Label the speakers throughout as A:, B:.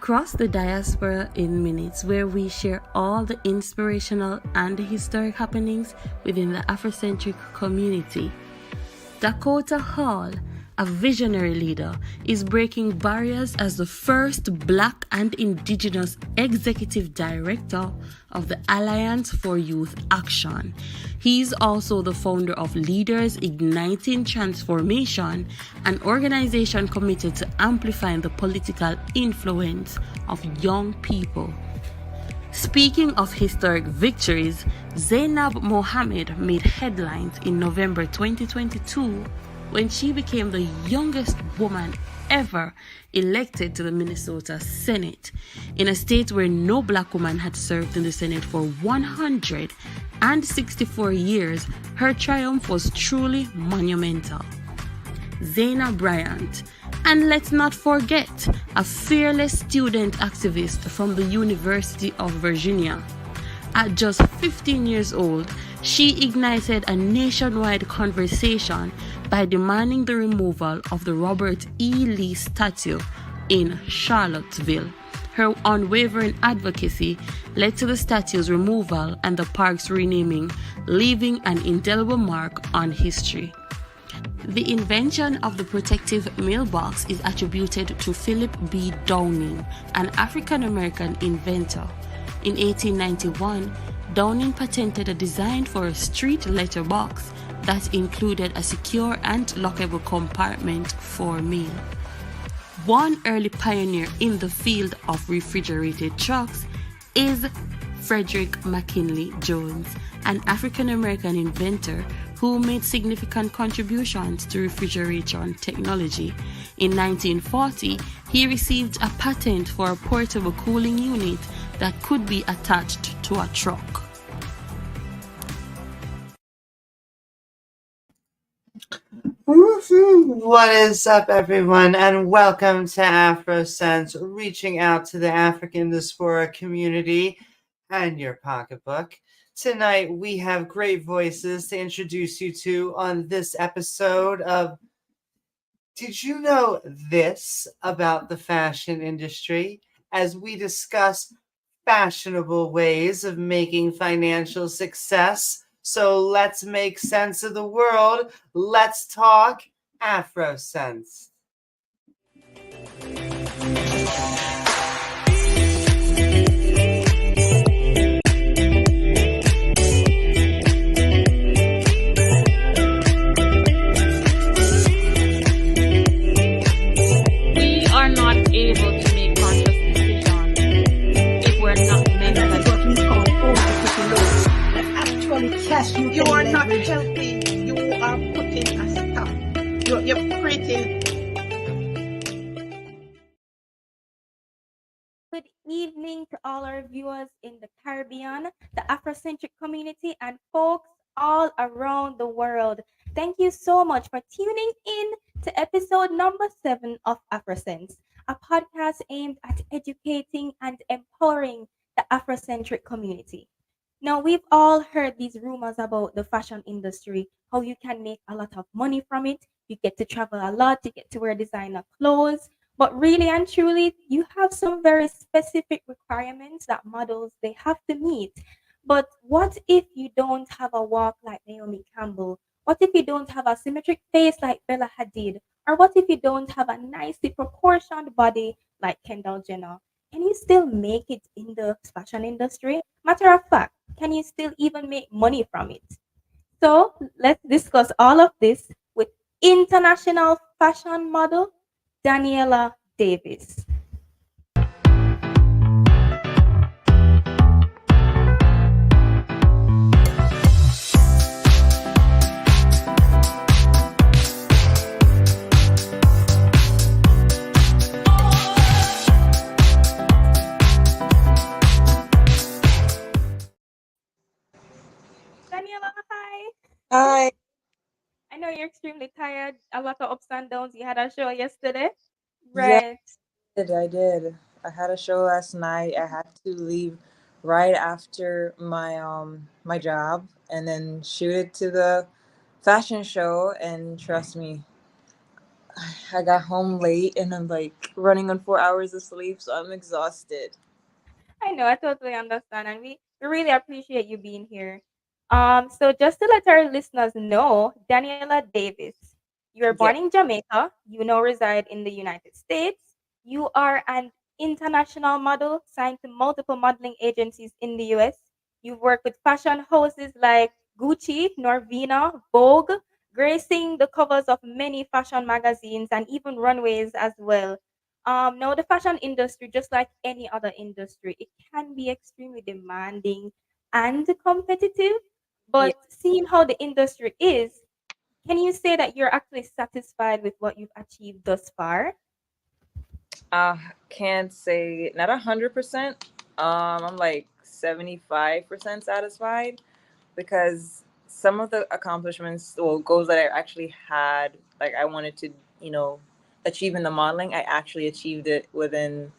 A: Across the Diaspora in Minutes, where we share all the inspirational and historic happenings within the Afrocentric community. Dakota Hall, a visionary leader, is breaking barriers as the first Black and Indigenous Executive Director of the Alliance for Youth Action. He is also the founder of Leaders Igniting Transformation, an organization committed to amplifying the political influence of young people. Speaking of historic victories, Zainab Mohammed made headlines in November 2022 when she became the youngest woman ever elected to the Minnesota Senate, in a state where no Black woman had served in the Senate for 164 years. Her triumph was truly monumental. Zaina Bryant, and let's not forget, a fearless student activist from the University of Virginia. At just 15 years old, she ignited a nationwide conversation by demanding the removal of the Robert E. Lee statue in Charlottesville. Her unwavering advocacy led to the statue's removal and the park's renaming, leaving an indelible mark on history. The invention of the protective mailbox is attributed to Philip B. Downing, an African-American inventor. In 1891, Downing patented a design for a street letterbox that included a secure and lockable compartment for mail. One early pioneer in the field of refrigerated trucks is Frederick McKinley Jones, an African-American inventor who made significant contributions to refrigeration technology. In 1940, he received a patent for a portable cooling unit that could be attached to a truck.
B: What is up, everyone, and welcome to Afrocents, reaching out to the African diaspora community and your pocketbook. Tonight, we have great voices to introduce you to on this episode of Did You Know This About the Fashion Industry? As we discuss fashionable ways of making financial success. So let's make sense of the world. Let's talk Afrocents.
A: We are not able to make conscious decisions if we're not mentally.
C: Yes, you are not healthy. You are putting a stop. You're creating.
D: Good evening to all our viewers in the Caribbean, the Afrocentric community, and folks all around the world. Thank you so much for tuning in to episode number 7 of Afrocents, a podcast aimed at educating and empowering the Afrocentric community. Now, we've all heard these rumors about the fashion industry, how you can make a lot of money from it. You get to travel a lot, you get to wear designer clothes. But really and truly, you have some very specific requirements that models they have to meet. But what if you don't have a walk like Naomi Campbell? What if you don't have a symmetric face like Bella Hadid? Or what if you don't have a nicely proportioned body like Kendall Jenner? Can you still make it in the fashion industry? Matter of fact, can you still even make money from it? So let's discuss all of this with international fashion model Daniela Davis. Daniela, hi.
E: Hi.
D: I know you're extremely tired. A lot of ups and downs. You had a show yesterday.
E: Yes,
D: Right.
E: I did. I had a show last night. I had to leave right after my job and then shoot it to the fashion show, and trust me, I got home late and I'm like running on 4 hours of sleep, so I'm exhausted.
D: I know, I totally understand, and we really appreciate you being here. So just to let our listeners know, Daniela Davis, you were born
E: Yeah.
D: in Jamaica. You now reside in the United States. You are an international model signed to multiple modeling agencies in the US. You've worked with fashion houses like Gucci, Norvina, Vogue, gracing the covers of many fashion magazines and even runways as well. Now, the fashion industry, just like any other industry, it can be extremely demanding and competitive.
E: Yeah.
D: But seeing how the industry is, can you say that you're actually satisfied with what you've achieved thus far?
E: I can't say not 100%. I'm like 75% satisfied because some of the accomplishments or goals that I actually had, like I wanted to, you know, achieve in the modeling, I actually achieved it within.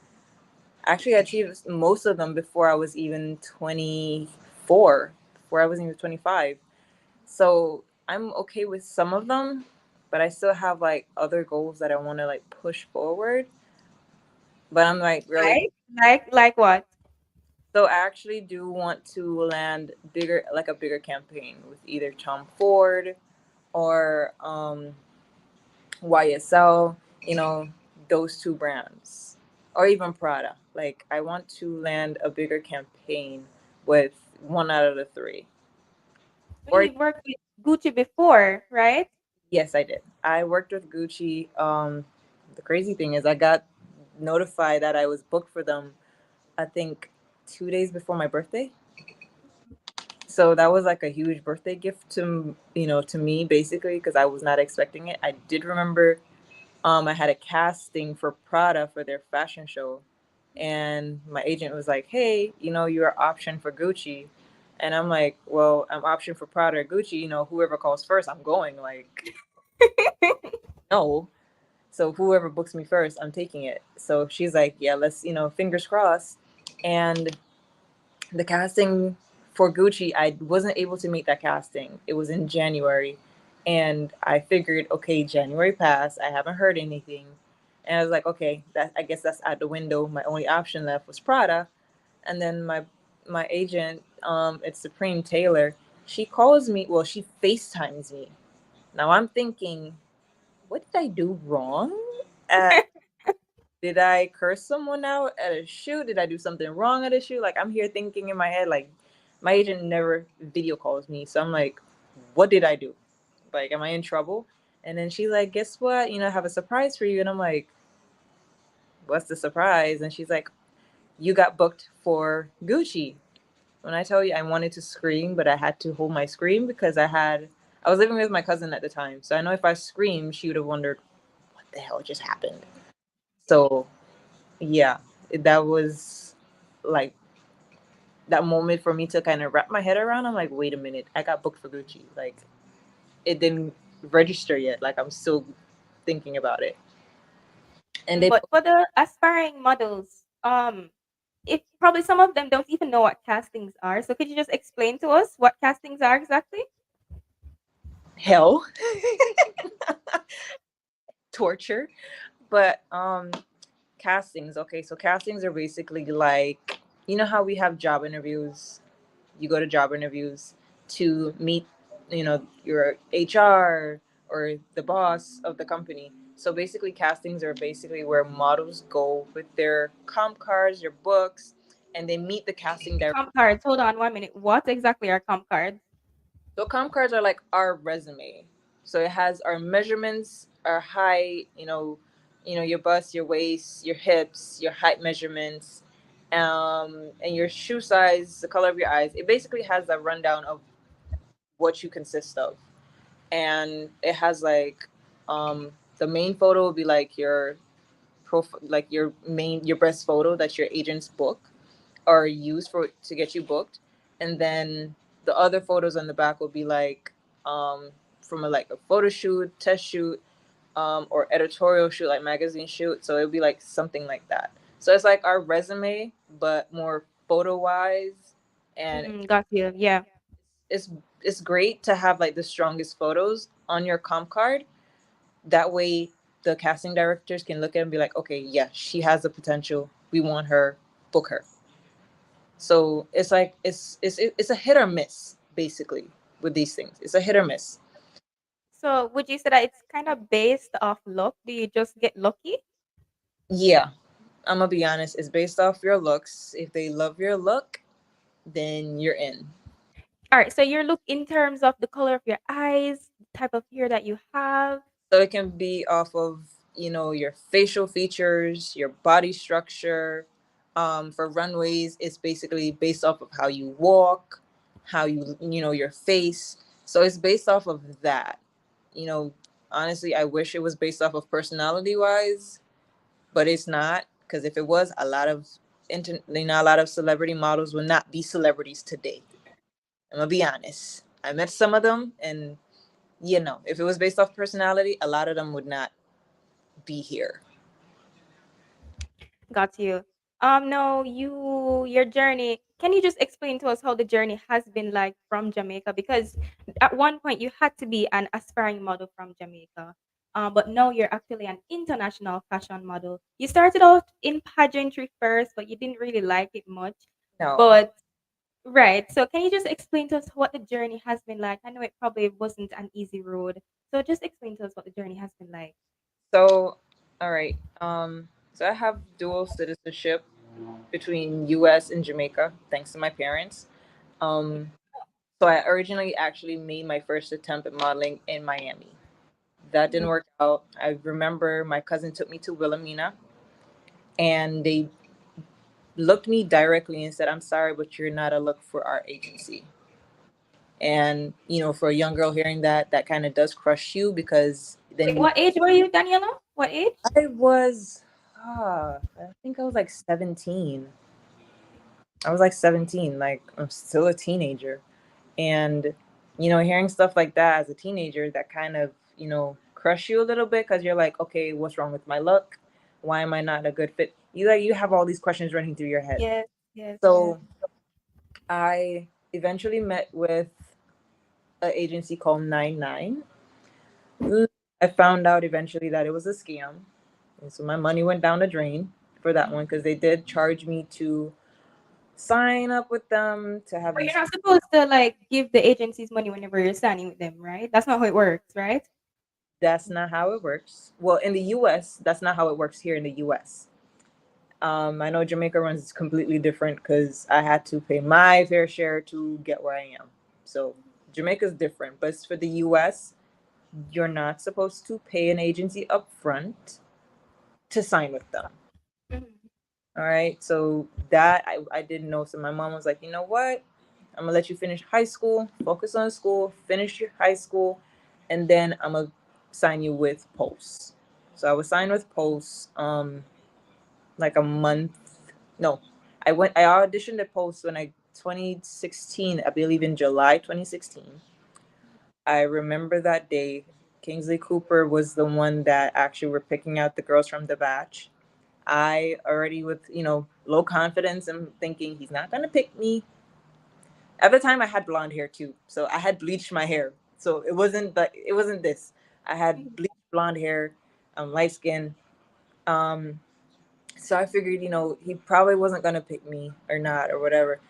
E: Actually, I achieved most of them before I was even 24. Before I wasn't even 25. So I'm okay with some of them, but I still have like other goals that I want to like push forward. But I'm like really.
D: Like what?
E: So I actually do want to land bigger, like a bigger campaign with either Tom Ford or YSL, you know, those two brands, or even Prada. Like I want to land a bigger campaign with one out of the three.
D: And
E: Or
D: you've worked with Gucci before, right?
E: yes, I did. I worked with Gucci. The crazy thing is, I got notified that I was booked for them. I think 2 days before my birthday. So that was like a huge birthday gift to to me basically because I was not expecting it. I did remember I had a casting for Prada for their fashion show, and my agent was like, "Hey, you're option for Gucci," and I'm like, "Well, I'm option for Prada or Gucci. Whoever calls first, I'm going." Like, no. So whoever books me first, I'm taking it. So she's like, "Yeah, let's fingers crossed," and the casting for Gucci, I wasn't able to make that casting. It was in January. And I figured, okay, January passed. I haven't heard anything. And I was like, okay, that I guess that's out the window. My only option left was Prada. And then my agent, it's Supreme Taylor, she calls me, well, she FaceTimes me. Now I'm thinking, what did I do wrong? Did I curse someone out at a shoot? Did I do something wrong at a shoot? Like I'm here thinking in my head, like my agent never video calls me, so I'm like, what did I do? Like, am I in trouble? And then she's like, guess what? I have a surprise for you. And I'm like, what's the surprise? And she's like, you got booked for Gucci. When I tell you, I wanted to scream, but I had to hold my scream because I was living with my cousin at the time, so I know if I screamed, she would have wondered what the hell just happened. So yeah, that was like that moment for me to kind of wrap my head around. I'm like, wait a minute, I got booked for Gucci. Like it didn't register yet. Like I'm still thinking about it. And they
D: But for the aspiring models, if probably some of them don't even know what castings are. So could you just explain to us what castings are exactly?
E: hell torture, but castings. Okay, so castings are basically like how we have job interviews. You go to job interviews to meet your HR or the boss of the company. So basically castings are basically where models go with their comp cards, their books, and they meet the casting director.
D: Comp cards. Hold on 1 minute. What exactly are comp cards?
E: So comp cards are like our resume. So it has our measurements, our height, your bust, your waist, your hips, your height measurements, and your shoe size, the color of your eyes. It basically has a rundown of what you consist of, and it has like the main photo will be like your like your best photo that your agents book or use for to get you booked, and then the other photos on the back will be like from like a photo shoot, test shoot, or editorial shoot, like magazine shoot. So it'll be like something like that. So it's like our resume, but more photo wise, and
D: Got you. Yeah.
E: it's it's great to have like the strongest photos on your comp card. That way the casting directors can look at it and be like, okay, yeah, she has the potential. We want her, book her. So it's like it's a hit or miss basically with these things. It's a hit or miss.
D: So would you say that it's kind of based off luck? Do you just get lucky?
E: Yeah, I'm gonna be honest. It's based off your looks. If they love your look, then you're in.
D: All right, so you look in terms of the color of your eyes, the type of hair that you have.
E: So it can be off of, your facial features, your body structure. For runways, it's basically based off of how you walk, how your face. So it's based off of that. You know, Honestly, I wish it was based off of personality wise, but it's not, because if it was, a lot of celebrity models would not be celebrities today. I'm gonna be honest. I met some of them, and if it was based off personality, a lot of them would not be here.
D: Got you. No, your journey. Can you just explain to us how the journey has been like from Jamaica? Because at one point you had to be an aspiring model from Jamaica. But now you're actually an international fashion model. You started out in pageantry first, but you didn't really like it much.
E: No.
D: But right. So can you just explain to us what the journey has been like? I know it probably wasn't an easy road. So just explain to us what the journey has been like.
E: So, all right. So I have dual citizenship between U.S. and Jamaica, thanks to my parents. Um, so I originally actually made my first attempt at modeling in Miami. That didn't work out. I remember my cousin took me to Wilhelmina, and they looked me directly and said, "I'm sorry, but you're not a look for our agency." And for a young girl hearing that, that kind of does crush you, because then
D: Wait, what age were you, Daniela? What age?
E: I was, I think I was like 17. I was like 17, like I'm still a teenager. And, hearing stuff like that as a teenager, that kind of, crush you a little bit, because you're like, okay, what's wrong with my look? Why am I not a good fit? You have all these questions running through your head.
D: Yes, yes, yes.
E: So I eventually met with an agency called 99. I found out eventually that it was a scam. And so my money went down the drain for that one, because they did charge me to sign up with them to have
D: But
E: these.
D: you're not supposed to like give the agencies money whenever you're signing with them, right? That's not how it works, right?
E: That's not how it works. Well, in the US, that's not how it works here in the US. I know Jamaica runs completely different, because I had to pay my fair share to get where I am. So Jamaica's different, but for the US, you're not supposed to pay an agency up front to sign with them.
D: Mhm.
E: All right. So that I didn't know. So my mom was like, you know what? I'm gonna let you finish high school, focus on school, finish your high school, and then I'm gonna sign you with Pulse. So I was signed with Pulse like a month. No, I auditioned at Pulse when I 2016, I believe in July 2016. I remember that day. Kingsley Cooper was the one that actually were picking out the girls from the batch. I already, with low confidence, and thinking he's not gonna pick me. At the time, I had blonde hair too, so I had bleached my hair. So it wasn't this. I had
D: Mhm.
E: bleached blonde hair, light skin. Um, so I figured, he probably wasn't gonna pick me or not or whatever.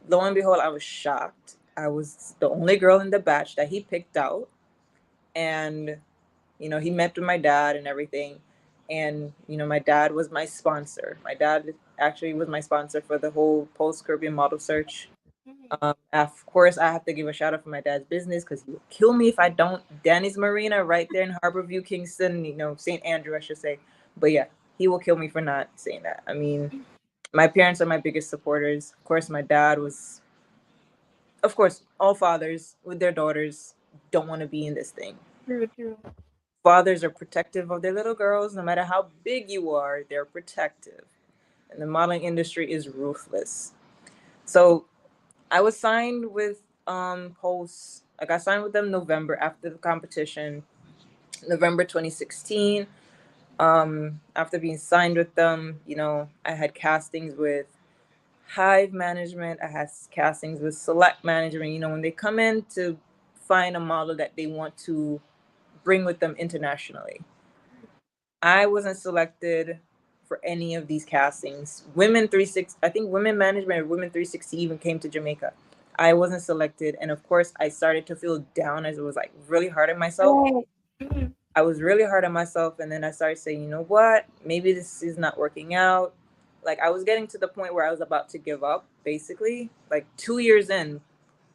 E: Lo and behold, I was shocked. I was the only girl in the batch that he picked out, and he met with my dad and everything. And my dad was my sponsor. My dad actually was my sponsor for the whole post Caribbean model search.
D: Mhm.
E: Of course, I have to give a shout out for my dad's business, because he will kill me if I don't. Danny's Marina, right there in Harborview, Kingston, St. Andrew, I should say. But yeah, he will kill me for not saying that. I mean, my parents are my biggest supporters. Of course, my dad was, of course, all fathers with their daughters don't want to be in this thing.
D: True, true.
E: Fathers are protective of their little girls. No matter how big you are, they're protective. And the modeling industry is ruthless. So I was signed with Pulse. I got signed with them November after the competition, November 2016. After being signed with them, I had castings with Hive Management. I had castings with Select Management. When they come in to find a model that they want to bring with them internationally. I wasn't selected for any of these castings. Women 360, I think Women Management or Women 360 even came to Jamaica. I wasn't selected, and of course, I started to feel down as it was like really hard on myself.
D: Right. Mhm.
E: I was really hard on myself, and then I started saying, you know what, maybe this is not working out. Like I was getting to the point where I was about to give up, basically. Like 2 years in,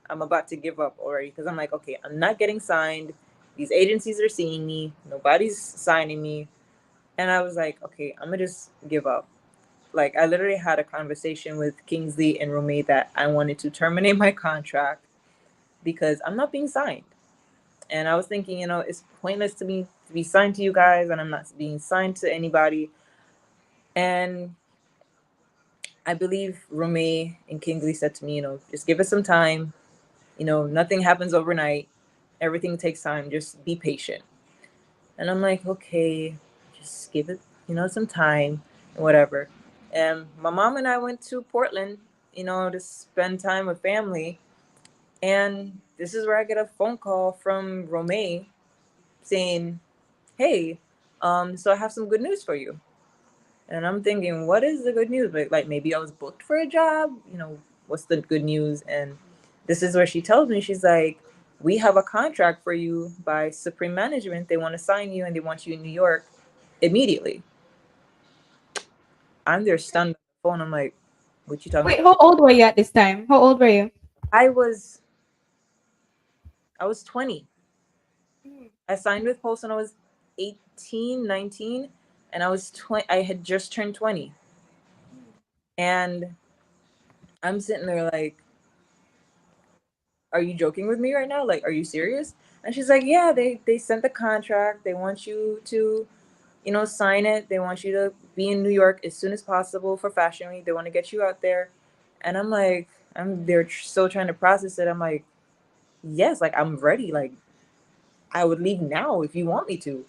E: I'm about to give up already because I'm like, okay, I'm not getting signed. These agencies are seeing me. Nobody's signing me. And I was like, okay, I'm gonna just give up. Like I literally had a conversation with Kingsley and Romay that I wanted to terminate my contract because I'm not being signed. And I was thinking, it's pointless to me to be signed to you guys, and I'm not being signed to anybody. And I believe Romay and Kingsley said to me, just give it some time. Nothing happens overnight. Everything takes time. Just be patient. And I'm like, okay, just give it, some time and whatever. And my mom and I went to Portland, to spend time with family. And this is where I get a phone call from Romay saying, hey, so I have some good news for you. And I'm thinking, what is the good news? Like maybe I was booked for a job, what's the good news? And this is where she tells me, she's like, we have a contract for you by Supreme Management. They want to sign you and they want you in New York immediately. I'm there stunned on the phone. I'm like, what you talking
D: Wait,
E: about?
D: how old were you at this time? How old were you?
E: I was I was 20.
D: Mm.
E: I signed with Pulse when I was 18, 19, and I was 20. I had just turned 20. And I'm sitting there like, are you joking with me right now? Like, are you serious? And she's like, yeah, they sent the contract. They want you to, sign it. They want you to be in New York as soon as possible for Fashion Week. They want to get you out there. And I'm like, they're still trying to process it. I'm like, yes, like I'm ready. Like I would leave now if you want me to.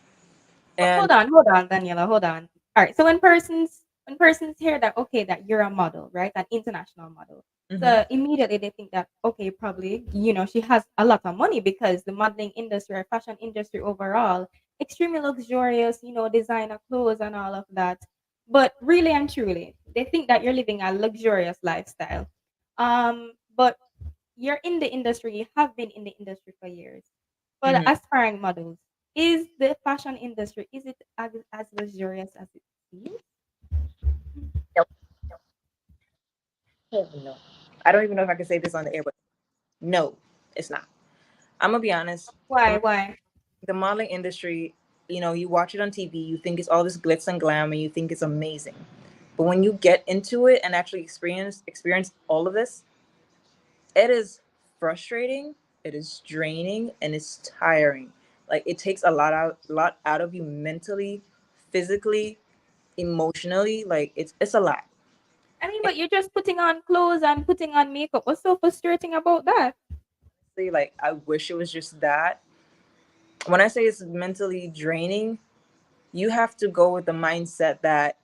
D: But
E: And
D: hold on, Daniela, hold on. All right. So when persons hear that, okay, that you're a model, right, an international model,
E: mhm,
D: so immediately they think that, okay, probably she has a lot of money because the modeling industry or fashion industry overall extremely luxurious, designer clothes and all of that. But really and truly, they think that you're living a luxurious lifestyle. But you're in the industry, you have been in the industry for years. For the
E: mhm.
D: aspiring models, is the fashion industry, is it as luxurious as it seems?
E: Nope. No. I don't even know if I can say this on the air, but no, it's not. I'm gonna be honest.
D: Why? Why?
E: The modeling industry, you watch it on TV, you think it's all this glitz and glam, and you think it's amazing. But when you get into it and actually experience all of this, it is frustrating, it is draining, and it's tiring. Like it takes a lot out of you mentally, physically, emotionally. Like it's a lot.
D: I mean, but you're just putting on clothes and putting on makeup. What's so frustrating about that?
E: Like I wish it was just that. When I say it's mentally draining, you have to go with the mindset that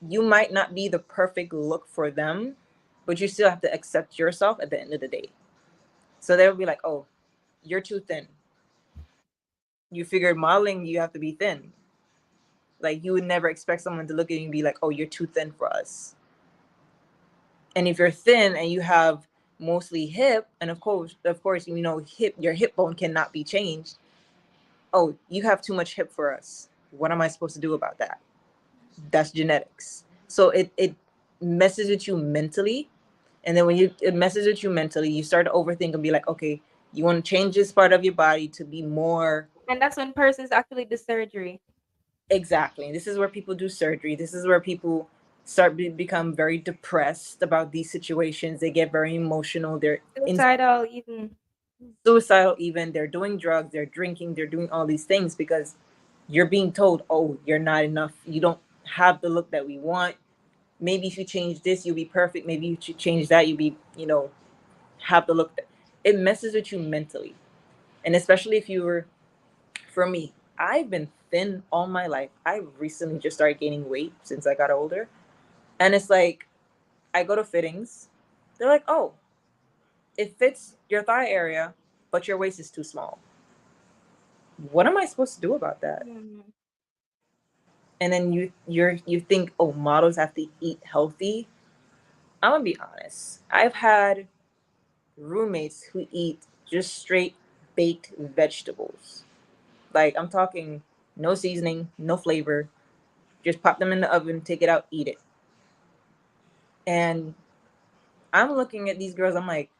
E: you might not be the perfect look for them, but you still have to accept yourself at the end of the day. So they'll be like, oh, you're too thin. You figured modeling, you have to be thin. Like you would never expect someone to look at you and be like, oh, you're too thin for us. And if you're thin and you have mostly hip, and of course, hip, your hip bone cannot be changed. Oh, you have too much hip for us. What am I supposed to do about that? That's genetics. So it messes with you mentally. And then when it messes with you mentally, you start to overthink and be like, okay, you want to change this part of your body to be more
D: And that's when persons actually do surgery.
E: exactly. This is where people do surgery. This is where people become very depressed about these situations. They get very emotional. They're in
D: Suicidal even.
E: suicidal even. They're doing drugs. They're drinking. They're doing all these things because you're being told, oh, you're not enough. You don't have the look that we want. Maybe if you change this, you'll be perfect. Maybe you should change that, you'll be, have the look that it messes with you mentally. And especially if you were, for me, I've been thin all my life. I recently just started gaining weight since I got older. And it's like, I go to fittings. They're like, oh, it fits your thigh area, but your waist is too small. What am I supposed to do about that?
D: Mhm.
E: and then you think, oh, models have to eat healthy. I'm gonna be honest. I've had roommates who eat just straight baked vegetables. Like I'm talking no seasoning, no flavor. Just pop them in the oven, take it out, eat it. And I'm looking at these girls, I'm like,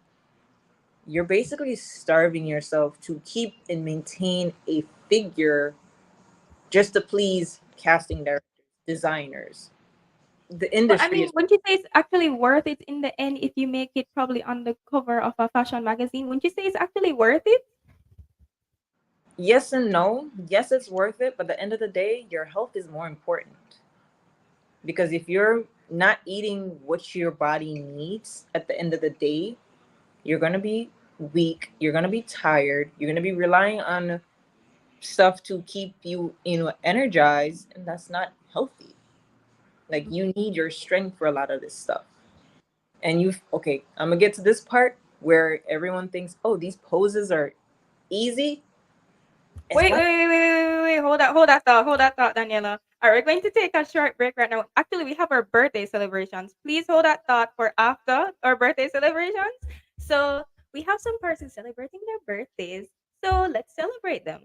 E: you're basically starving yourself to keep and maintain a figure just to please casting directors, designers. The
D: But I
E: industry
D: mean,
E: is,
D: wouldn't you say it's actually worth it in the end if you make it probably on the cover of a fashion magazine? Wouldn't you say it's actually worth it?
E: yes and no. Yes, it's worth it, but at the end of the day, your health is more important. Because if you're not eating what your body needs at the end of the day, you're going to be weak, you're going to be tired, you're going to be relying on stuff to keep you, energized, and that's not healthy. Like you need your strength for a lot of this stuff. And you okay, I'm going to get to this part where everyone thinks, "Oh, these poses are easy." It's
D: Wait,
E: not.
D: wait, wait, wait, wait, wait, wait. Hold that thought, Daniela. All right, we're going to take a short break right now. Actually, we have our birthday celebrations. Please hold that thought for after our birthday celebrations. So we have some persons celebrating their birthdays. So let's celebrate them.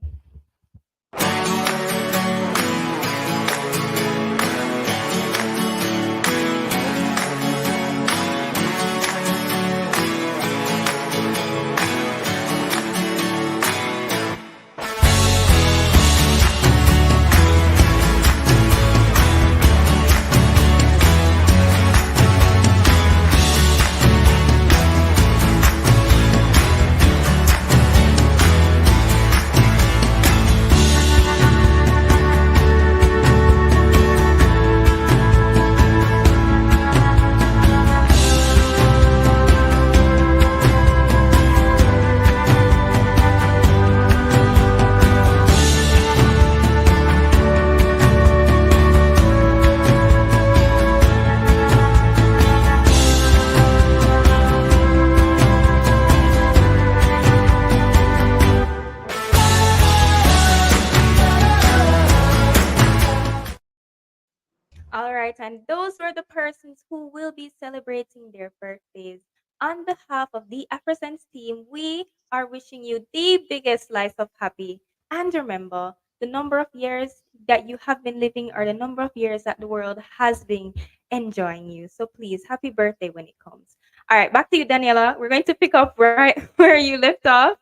D: All right, and those were the persons who will be celebrating their birthdays. On behalf of the Afrocents team, we are wishing you the biggest slice of happy. And remember, the number of years that you have been living or the number of years that the world has been enjoying you. So please, happy birthday when it comes. All right, back to you, Daniela. We're going to pick up right where you left off.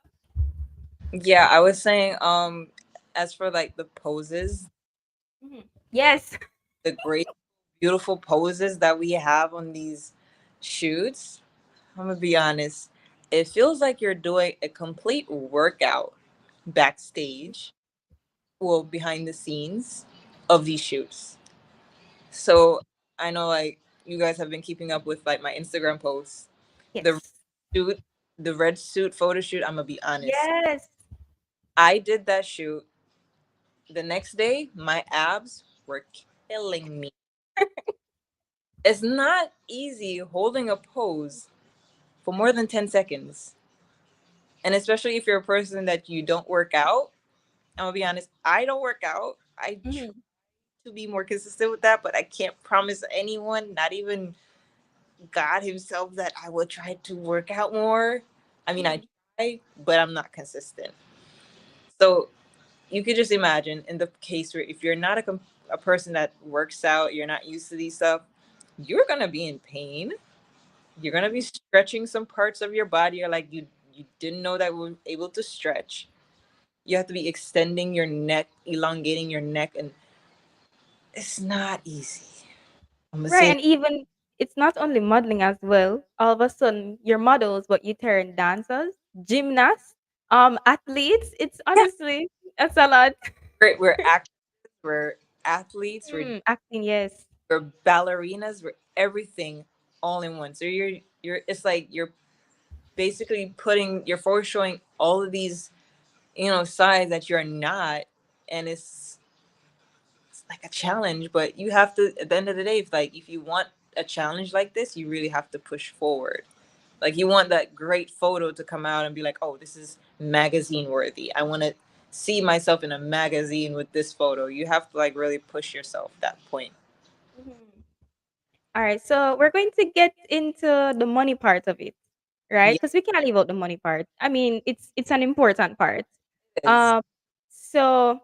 E: Yeah, I was saying as for like the poses,
D: Mhm. Yes.
E: the great beautiful poses that we have on these shoots, I'm gonna be honest, it feels like you're doing a complete workout backstage, well, behind the scenes of these shoots. So I know like you guys have been keeping up with like my Instagram posts. The
D: Yes.
E: shoot, the red suit photo shoot, I'm gonna be honest.
D: Yes.
E: I did that shoot. The next day, my abs were killing me. It's not easy holding a pose for more than 10 seconds. And especially if you're a person that you don't work out. I'm gonna be honest, I don't work out. I try
D: Mhm.
E: to be more consistent with that, but I can't promise anyone, not even God Himself, that I will try to work out more. I mean, I
D: Mhm.
E: try, but I'm not consistent. So you could just imagine in the case where if you're not a person that works out, you're not used to these stuff, you're gonna be in pain. You're gonna be stretching some parts of your body, or like you didn't know that we were able to stretch. You have to be extending your neck, elongating your neck, and it's not easy. I'm gonna
D: Right,
E: say
D: and even it's not only modeling as well. All of a sudden, you're models, but you turn dancers, gymnasts, athletes. It's
E: yeah,
D: honestly it's a lot.
E: we're actors, we're athletes,
D: Acting, yes.
E: we're ballerinas, we're everything all in one. So you're it's like you're basically putting you're foreshowing all of these sides that you're not, and it's like a challenge, but you have to, at the end of the day, if you want a challenge like this, you really have to push forward. Like you want that great photo to come out and be like, oh, this is magazine worthy. I want to see myself in a magazine with this photo. You have to like really push yourself that point.
D: Mhm. All right, so we're going to get into the money part of it, right?
E: Yeah,
D: Because we can't leave out the money part. I mean, it's an important part.
E: it is.
D: Um, so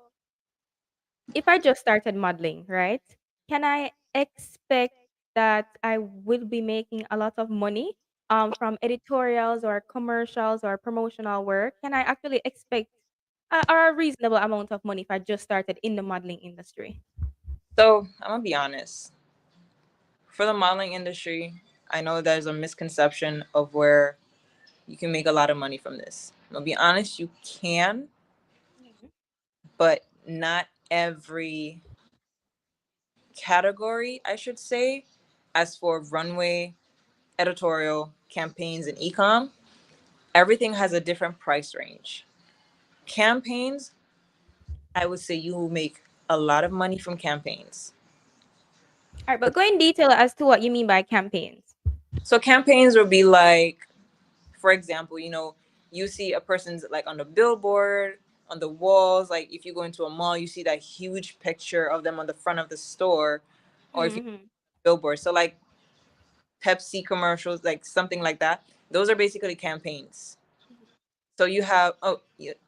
D: if I just started modeling, right? Can I expect that I will be making a lot of money from editorials or commercials or promotional work? Can I actually expect a reasonable amount of money if I just started in the modeling industry?
E: So I'm gonna be honest. For the modeling industry, I know there's a misconception of where you can make a lot of money from this. I'm gonna be honest, you can,
D: Mhm.
E: but not every category, I should say. As for runway, editorial, campaigns, and ecom, everything has a different price range. Campaigns, I would say you will make a lot of money from campaigns.
D: All right, but go in detail as to what you mean by campaigns.
E: So campaigns would be like, for example, you see a person's like on the billboard, on the walls. Like if you go into a mall, you see that huge picture of them on the front of the store, or if you
D: Mm-hmm.
E: billboard. So like Pepsi commercials, like something like that. Those are basically campaigns. So you have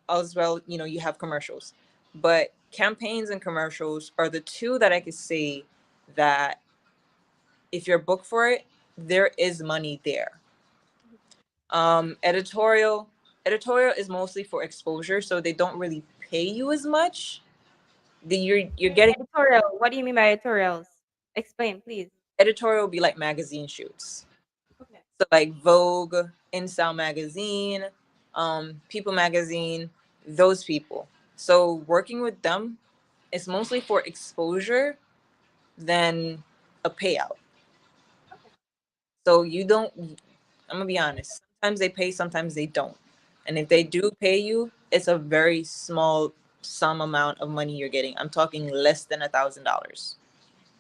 E: as well, you have commercials, but campaigns and commercials are the two that I could say that if you're booked for it, there is money there. Editorial is mostly for exposure, so they don't really pay you as much. You're getting
D: Editorial. What do you mean by editorials? Explain, please.
E: editorial will be like magazine shoots.
D: Okay.
E: So like Vogue, InStyle magazine, People magazine, those people. So working with them is mostly for exposure than a payout. So you don't. I'm gonna be honest. Sometimes they pay, sometimes they don't. And if they do pay you, it's a very small sum amount of money you're getting. I'm talking less than $1,000,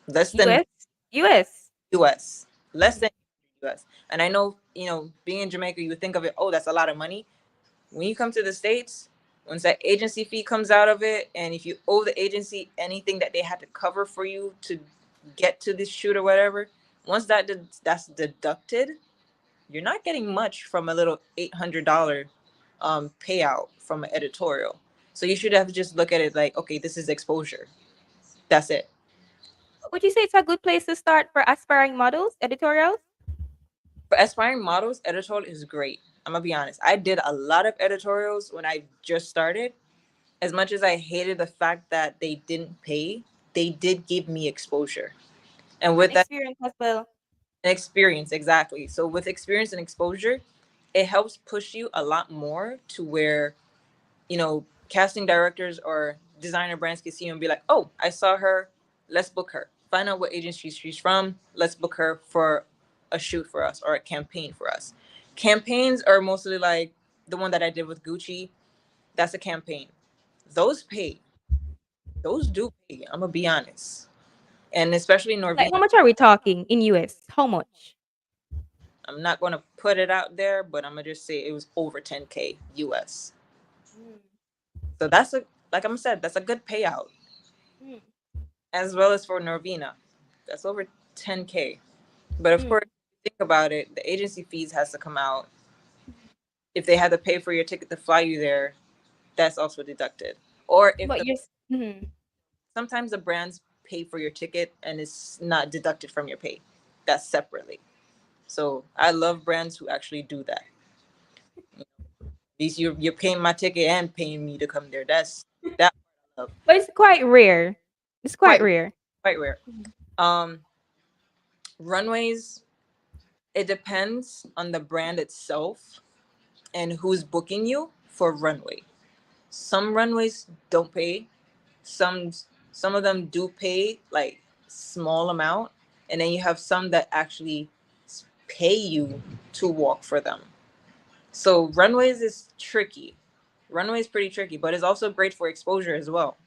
E: less than
D: US? US.
E: US, less than US. And I know, being in Jamaica, you would think of it, oh, that's a lot of money. When you come to the States, once that agency fee comes out of it, and if you owe the agency anything that they had to cover for you to get to this shoot or whatever, once that's deducted, you're not getting much from a little $800 payout from an editorial. So you should have to just look at it like, okay, this is exposure. That's it.
D: Would you say it's a good place to start for aspiring models? Editorials?
E: For aspiring models, editorial is great. I'm gonna be honest. I did a lot of editorials when I just started. As much as I hated the fact that they didn't pay, they did give me exposure. And
D: And
E: with that,
D: experience as well.
E: an experience, exactly. So with experience and exposure, it helps push you a lot more to where, casting directors or designer brands can see you and be like, oh, I saw her, let's book her. Find out what agency she's from, let's book her for a shoot for us or a campaign for us. Campaigns are mostly like the one that I did with Gucci. That's a campaign. Those pay. Those do pay. I'm gonna be honest. And especially
D: Like, how
E: Norvina.
D: much are we talking in US? How much?
E: I'm not gonna put it out there, but I'm gonna just say it was over 10K US.
D: Mm,
E: So that's a like I'm said, that's a good payout.
D: mm,
E: As well as for Norvina. That's over 10K. But of
D: mm.
E: course, think about it, the agency fees has to come out. If they had to pay for your ticket to fly you there, that's also deducted. Or if
D: But
E: the
D: you're
E: sometimes the brands pay for your ticket and it's not deducted from your pay. That's separately. So I love brands who actually do that. At least you're paying my ticket and paying me to come there. That I love.
D: but it's quite rare. It's quite
E: Quite
D: rare.
E: quite rare. Um Runways, it depends on the brand itself and who's booking you for runway. Some runways don't pay. Some some of them do pay like small amount, and then you have some that actually pay you to walk for them. So runways is tricky. Runway is pretty tricky, but it's also great for exposure as well.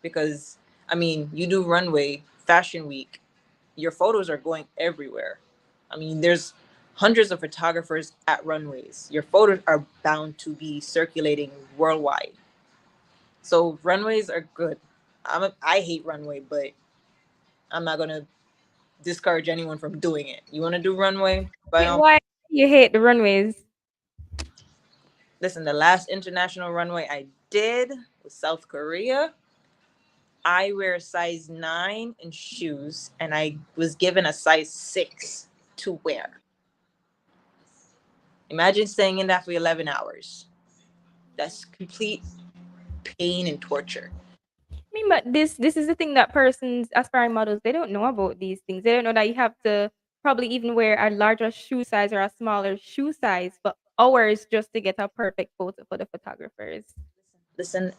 E: Because I mean, you do runway fashion week, your photos are going everywhere. I mean, there's hundreds of photographers at runways. Your photos are bound to be circulating worldwide. So runways are good. I hate runway, but I'm not gonna discourage anyone from doing it. You want to do runway? By all,
D: Why you hate the runways?
E: listen. The last international runway I did was South Korea. I wear a size 9 in shoes, and I was given a size 6 to wear. Imagine staying in that for 11 hours. That's complete pain and torture.
D: I mean, but this is the thing that persons aspiring models, they don't know about these things. They don't know that you have to probably even wear a larger shoe size or a smaller shoe size for hours just to get a perfect photo for the photographers.
E: Listen,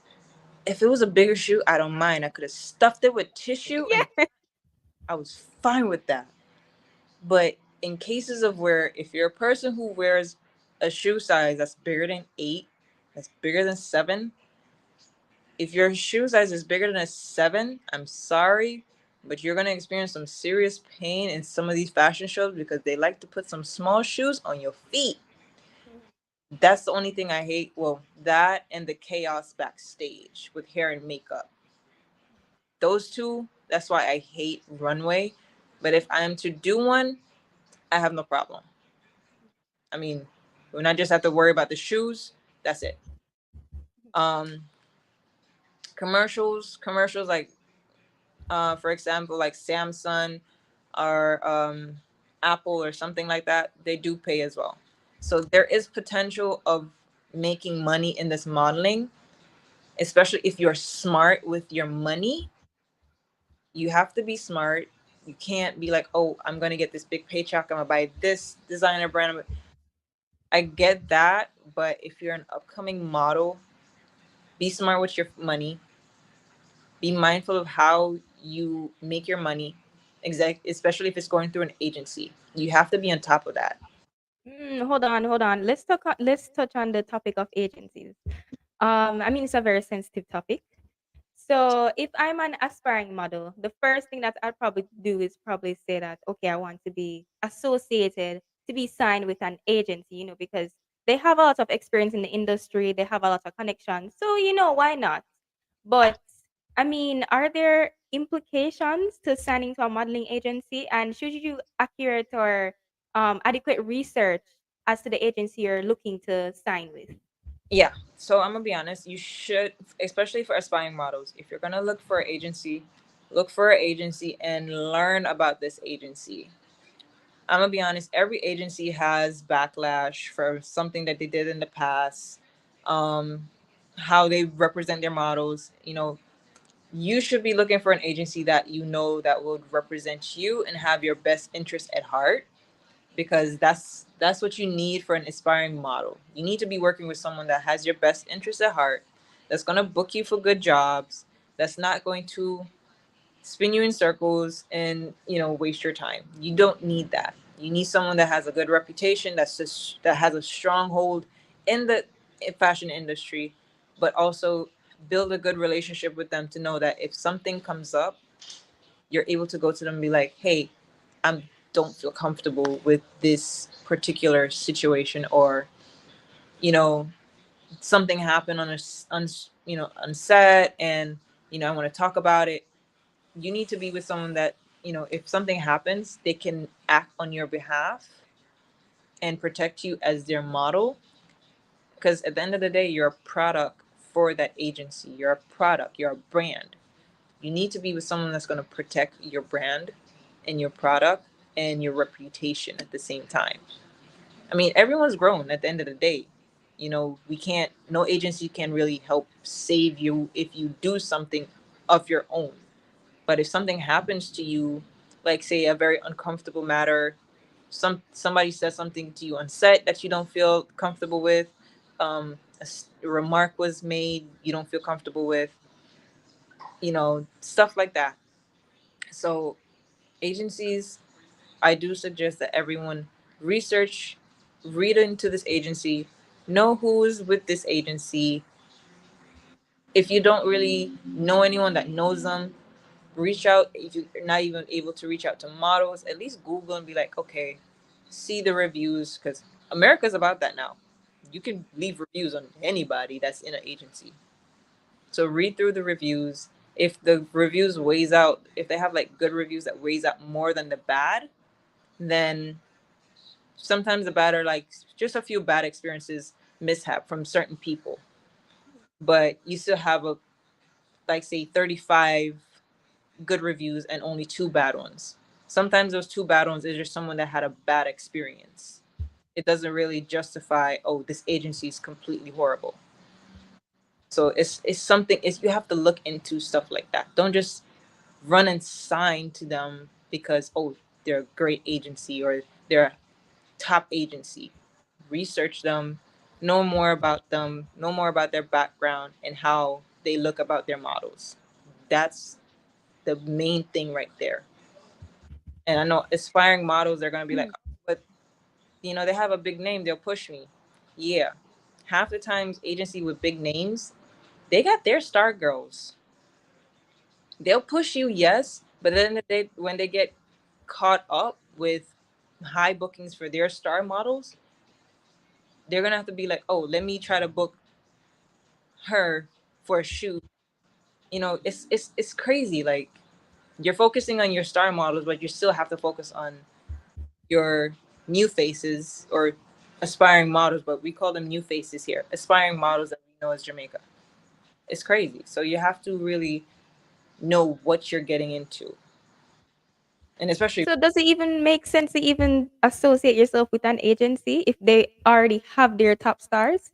E: if it was a bigger shoe, I don't mind. I could have stuffed it with tissue and
D: Yeah.
E: I was fine with that. But in cases of where if you're a person who wears a shoe size that's bigger than 8, that's bigger than 7, if your shoe size is bigger than a 7, I'm sorry, but you're going to experience some serious pain in some of these fashion shows because they like to put some small shoes on your feet. That's the only thing I hate. Well, that and the chaos backstage with hair and makeup. Those two, that's why I hate runway. But if I am to do one, I have no problem. I mean, when I just have to worry about the shoes, that's it. Um, commercials like, for example, like Samsung or Apple or something like that, they do pay as well. So there is potential of making money in this modeling, especially if you're smart with your money. You have to be smart. You can't be like, oh, I'm gonna get this big paycheck. I'm gonna buy this designer brand. I get that, but if you're an upcoming model, be smart with your money. Be mindful of how you make your money, especially if it's going through an agency. You have to be on top of that.
D: Hold on. Let's touch on the topic of agencies. I mean, it's a very sensitive topic. So if I'm an aspiring model, the first thing that I'd probably do is probably say that, okay, I want to be associated, to be signed with an agency, because they have a lot of experience in the industry, they have a lot of connections. So, why not? But I mean, are there implications to signing to a modeling agency? And should you do accurate or adequate research as to the agency you're looking to sign with?
E: Yeah. So I'm gonna be honest. You should, especially for aspiring models, if you're gonna look for an agency, look for an agency and learn about this agency. I'm gonna be honest. Every agency has backlash for something that they did in the past, um, how they represent their models. You should be looking for an agency that that would represent you and have your best interest at heart, because that's what you need for an aspiring model. You need to be working with someone that has your best interest at heart, that's going to book you for good jobs, that's not going to spin you in circles and waste your time. You don't need that. You need someone that has a good reputation, that has a stronghold in the fashion industry, but also build a good relationship with them to know that if something comes up, you're able to go to them and be like, hey, I don't feel comfortable with this particular situation, or you know something happened on set, and I want to talk about it. You need to be with someone that, if something happens, they can act on your behalf and protect you as their model, because at the end of the day, you're a product for that agency. You're a product, you're a brand. You need to be with someone that's going to protect your brand and your product and your reputation at the same time. I mean, everyone's grown at the end of the day. We can't, no agency can really help save you if you do something of your own. But if something happens to you, like say a very uncomfortable matter, somebody says something to you on set that you don't feel comfortable with, a remark was made you don't feel comfortable with, stuff like that. So agencies, I do suggest that everyone research, read into this agency, know who's with this agency. If you don't really know anyone that knows them, reach out. If you're not even able to reach out to models, at least Google and be like, okay, see the reviews, because America's about that now. You can leave reviews on anybody that's in an agency. So read through the reviews. If the reviews weighs out, if they have like good reviews that weighs out more than the bad, then sometimes the bad are like just a few bad experiences, mishap from certain people. But you still have a, like, say 35 good reviews and only 2 bad ones. Sometimes those 2 bad ones is just someone that had a bad experience. It doesn't really justify, oh, this agency is completely horrible. So it's something, it's, you have to look into stuff like that. Don't just run and sign to them because, oh, they're a great agency or they're a top agency. Research them, know more about them, know more about their background and how they look about their models. That's the main thing right there. And I know aspiring models are going to be like, oh, but they have a big name, they'll push me. Yeah. Half the times agency with big names, they got their star girls. They'll push you, yes, but then when they get caught up with high bookings for their star models, they're gonna have to be like, oh, let me try to book her for a shoot. It's crazy. Like, you're focusing on your star models, but you still have to focus on your new faces or aspiring models, but we call them new faces here. Aspiring models that we know as Jamaica. It's crazy. So you have to really know what you're getting into. And especially,
D: So does it even make sense to even associate yourself with an agency if they already have their top stars?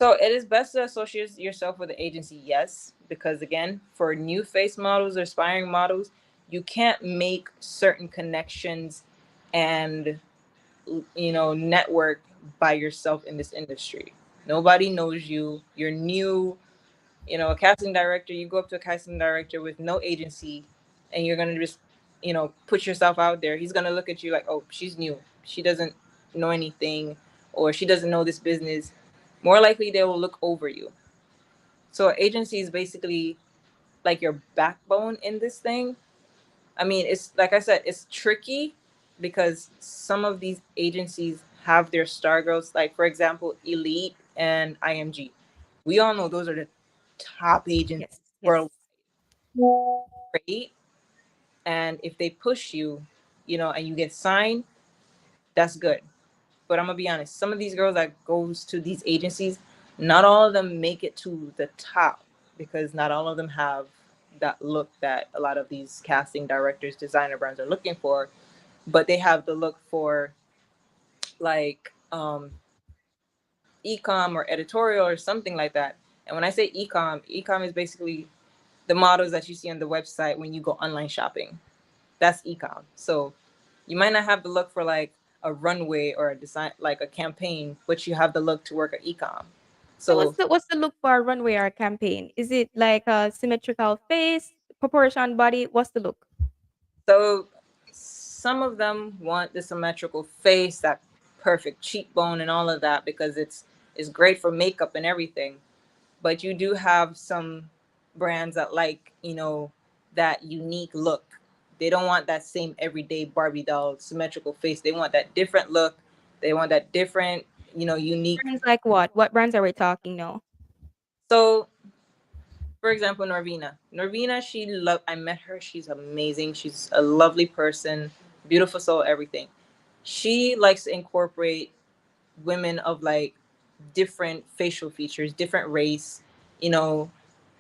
E: so it is best to associate yourself with the agency, yes, because again, for new face models or aspiring models, you can't make certain connections and network by yourself in this industry. Nobody knows you. You're new. A casting director, you go up to a casting director with no agency and you're going to just put yourself out there. He's going to look at you like, oh, she's new, she doesn't know anything, or she doesn't know this business. More likely they will look over you. So agency is basically like your backbone in this thing. I mean, it's like I said, it's tricky because some of these agencies have their star girls, like for example Elite and IMG. We all know those are the top agencies
D: Yes,
E: worldwide.
D: yes.
E: Great. And if they push you, and you get signed, that's good. But I'm gonna be honest, some of these girls that goes to these agencies, not all of them make it to the top because not all of them have that look that a lot of these casting directors, designer brands are looking for. But they have the look for like ecom or editorial or something like that. And when I say ecom is basically the models that you see on the website when you go online shopping. That's ecom. So you might not have the look for like a runway or a design, like a campaign, but you have the look to work at ecom.
D: So what's
E: So
D: the look for a runway or a campaign? Is it like a symmetrical face, proportion body? What's the look?
E: so some of them want the symmetrical face, that perfect cheekbone and all of that because it's great for makeup and everything. But you do have some brands that like, that unique look. They don't want that same everyday Barbie doll symmetrical face. They want that different look. They want that different, unique.
D: Brands like what? What brands are we talking now?
E: So, for example, Norvina, I met her. She's amazing. She's a lovely person, beautiful soul, everything. She likes to incorporate women of like different facial features, different race, you know,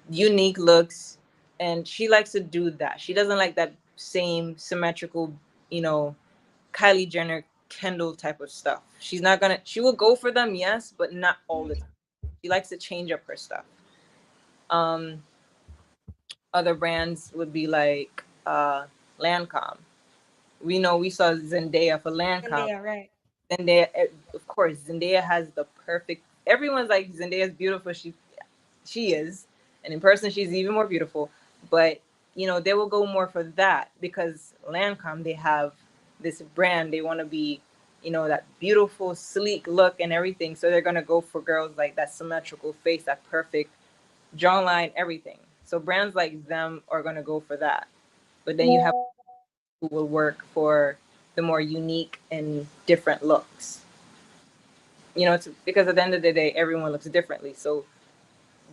E: unique looks, and she likes to do that. She doesn't like that same symmetrical, you know, Kylie Jenner, Kendall type of stuff. She will go for them, yes, but not all the time. She likes to change up her stuff. Um, Other brands would be like Lancome. We saw Zendaya for Lancome.
D: Zendaya, right?
E: Zendaya, of course, Zendaya has the perfect. Everyone's like Zendaya's beautiful. She is, and in person she's even more beautiful. But they will go more for that because Lancome, they have this brand. They want to be, that beautiful, sleek look and everything. So they're gonna go for girls like that symmetrical face, that perfect jawline, everything. So brands like them are gonna go for that. But then you have who will work for the more unique and different looks. Because at the end of the day, everyone looks differently. So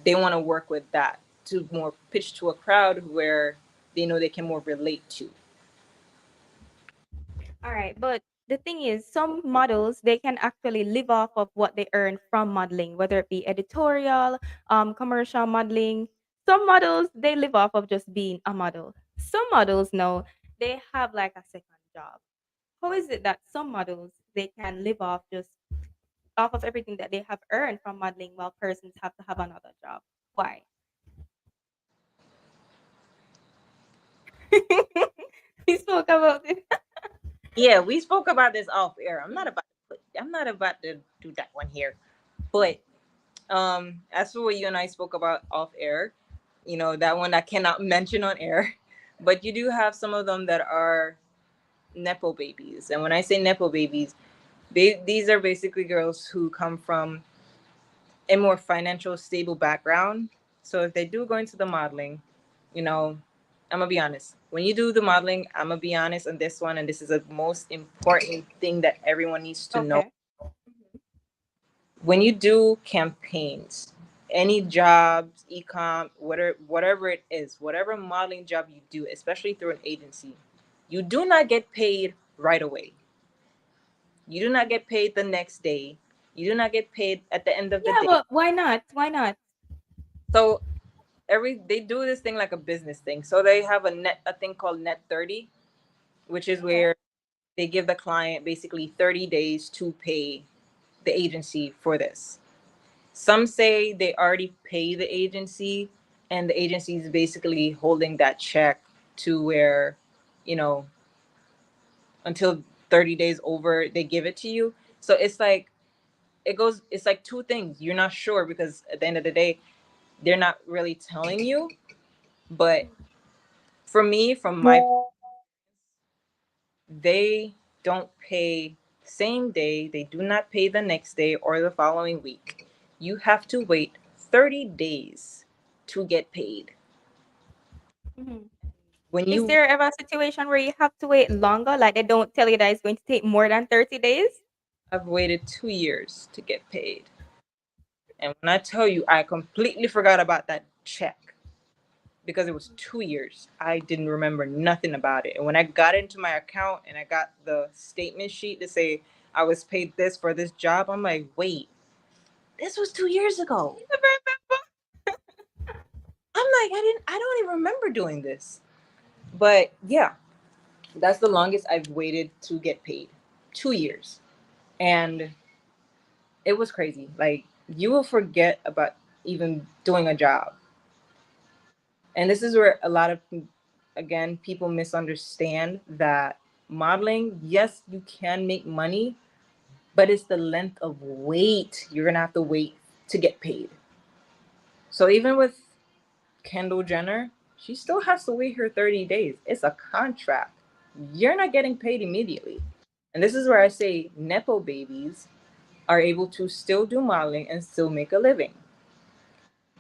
E: they want to work with that to more pitch to a crowd where they know they can more relate to.
D: All right, but the thing is, some models they can actually live off of what they earn from modeling, whether it be editorial, commercial modeling. Some models they live off of just being a model. Some models no, they have like a second job. How is it that some models they can live off just off of everything that they have earned from modeling, while persons have to have another job? Why? We spoke about it.
E: Yeah, we spoke about this off air. I'm not about to do that one here. But as for what you and I spoke about off air, that one I cannot mention on air. But you do have some of them that are nepo babies. And when I say nepo babies, these are basically girls who come from a more financial stable background. So if they do go into the modeling, I'm gonna be honest. When you do the modeling, I'm gonna be honest on this one, and this is the most important thing that everyone needs to know.
D: Okay.
E: When you do campaigns, any jobs, ecom, whatever it is, whatever modeling job you do, especially through an agency, you do not get paid right away. You do not get paid the next day. You do not get paid at the end of the
D: Yeah,
E: day.
D: but why not? Why not?
E: So they do this thing like a business thing. So they have a thing called net 30, which is
D: Okay.
E: where they give the client basically 30 days to pay the agency for this. Some say they already pay the agency, and the agency is basically holding that check to where, you know, until 30 days over, they give it to you. So it's like two things. You're not sure because at the end of the day, they're not really telling you. But for me, from my, they don't pay same day, they do not pay the next day or the following week. You have to wait 30 days to get paid.
D: Mhm.
E: When
D: Is
E: you
D: there ever a situation where you have to wait longer? Like they don't tell you that it's going to take more than 30 days?
E: have waited 2 years to get paid. And when I tell you, I completely forgot about that check because it was 2 years. I didn't remember nothing about it. And when I got into my account and I got the statement sheet to say I was paid this for this job, I'm like, wait, this was 2 years ago.
D: You never remember?
E: I'm like, I don't even remember doing this. But yeah, that's the longest I've waited to get paid. 2 years. And it was crazy. Like, you will forget about even doing a job. And this is where a lot of, again, people misunderstand that modeling, yes, you can make money, but it's the length of wait. You're going to have to wait to get paid. So even with Kendall Jenner, she still has to wait her 30 days. It's a contract. You're not getting paid immediately. And this is where I say Nepo babies are able to still do modeling and still make a living.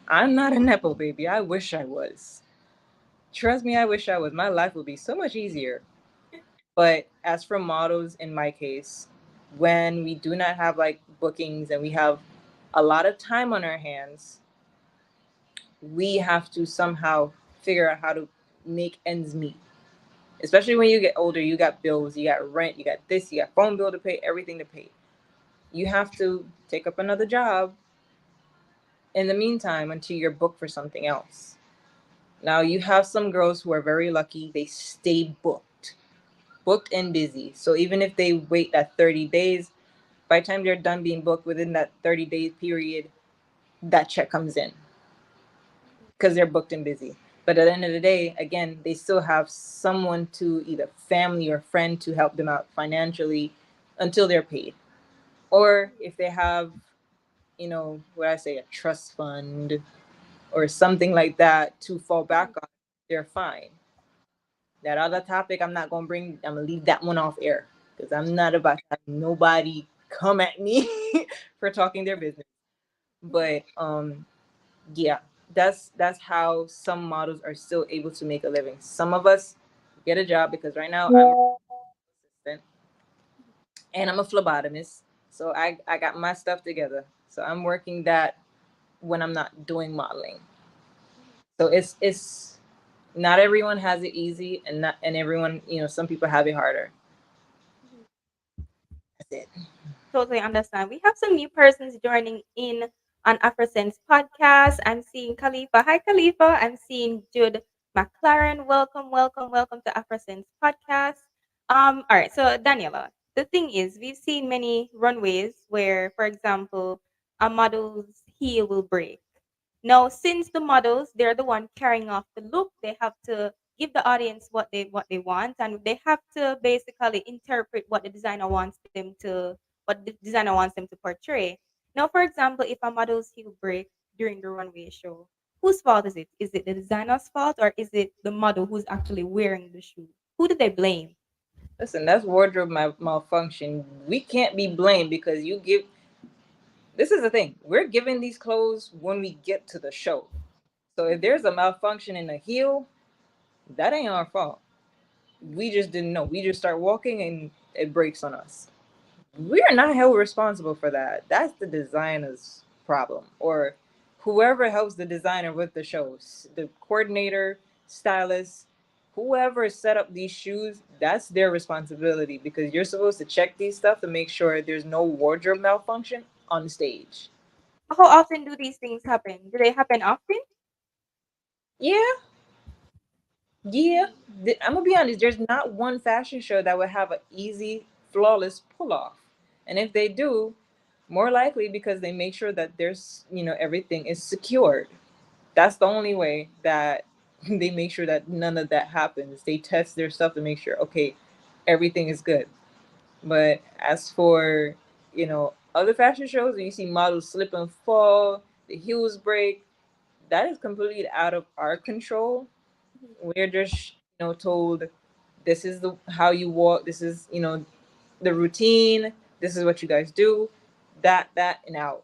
E: I'm not a Nepo baby. I wish I was. Trust me, I wish I was. My life would be so much easier. But as for models, in my case, when we do not have like bookings and we have a lot of time on our hands, we have to somehow figure out how to make ends meet. Especially when you get older, you got bills, you got rent, you got this, you got phone bill to pay, everything to pay. You have to take up another job in the meantime until you're booked for something else. Now, you have some girls who are very lucky, they stay booked and busy. So even if they wait that 30 days, by the time they're done being booked within that 30-day period, that check comes in because they're booked and busy. But at the end of the day, again, they still have someone to either family or friend to help them out financially until they're paid. Or if they have, what I say, a trust fund or something like that to fall back on, they're fine. That other topic, I'm gonna leave that one off air because I'm not about to have nobody come at me for talking their business. But yeah, that's how some models are still able to make a living. Some of us get a job because right now I'm an assistant and I'm a phlebotomist. So I got my stuff together. So I'm working that when I'm not doing modeling. So it's not everyone has it easy, and not and everyone, some people have it harder.
D: Mhm.
E: That's it.
D: Totally understand. We have some new persons joining in on Afrosense podcast. I'm seeing Khalifa. Hi, Khalifa. I'm seeing Jude McLaren. Welcome, welcome, welcome to Afrosense podcast. All right. So, Daniela, the thing is, we've seen many runways where, for example, a model's heel will break. Now, since the models, they're the one carrying off the look, they have to give the audience what they want, and they have to basically interpret what the designer wants them to what the designer wants them to portray. Now, for example, if a model's heel break during the runway show, whose fault is it? Is it the designer's fault or is it the model who's actually wearing the shoe? Who do they blame?
E: Listen, that's wardrobe malfunction. We can't be blamed because you give. This is the thing. We're giving these clothes when we get to the show. So if there's a malfunction in the heel, that ain't our fault. We just didn't know. We just start walking and it breaks on us. We are not held responsible for that. That's the designer's problem, or whoever helps the designer with the shows, the coordinator, stylist, whoever set up these shoes. That's their responsibility because you're supposed to check these stuff to make sure there's no wardrobe malfunction on the stage.
D: How often do these things happen? Do they happen often?
E: Yeah, yeah. I'm gonna be honest. There's not one fashion show that would have an easy, flawless pull off, and if they do, more likely because they make sure that there's, everything is secured. That's the only way that they make sure that none of that happens. They test their stuff to make sure, okay, everything is good. But as for, other fashion shows where you see models slip and fall, the heels break, that is completely out of our control. We're just, told this is the how you walk, this is, the routine, this is what you guys do, that and out.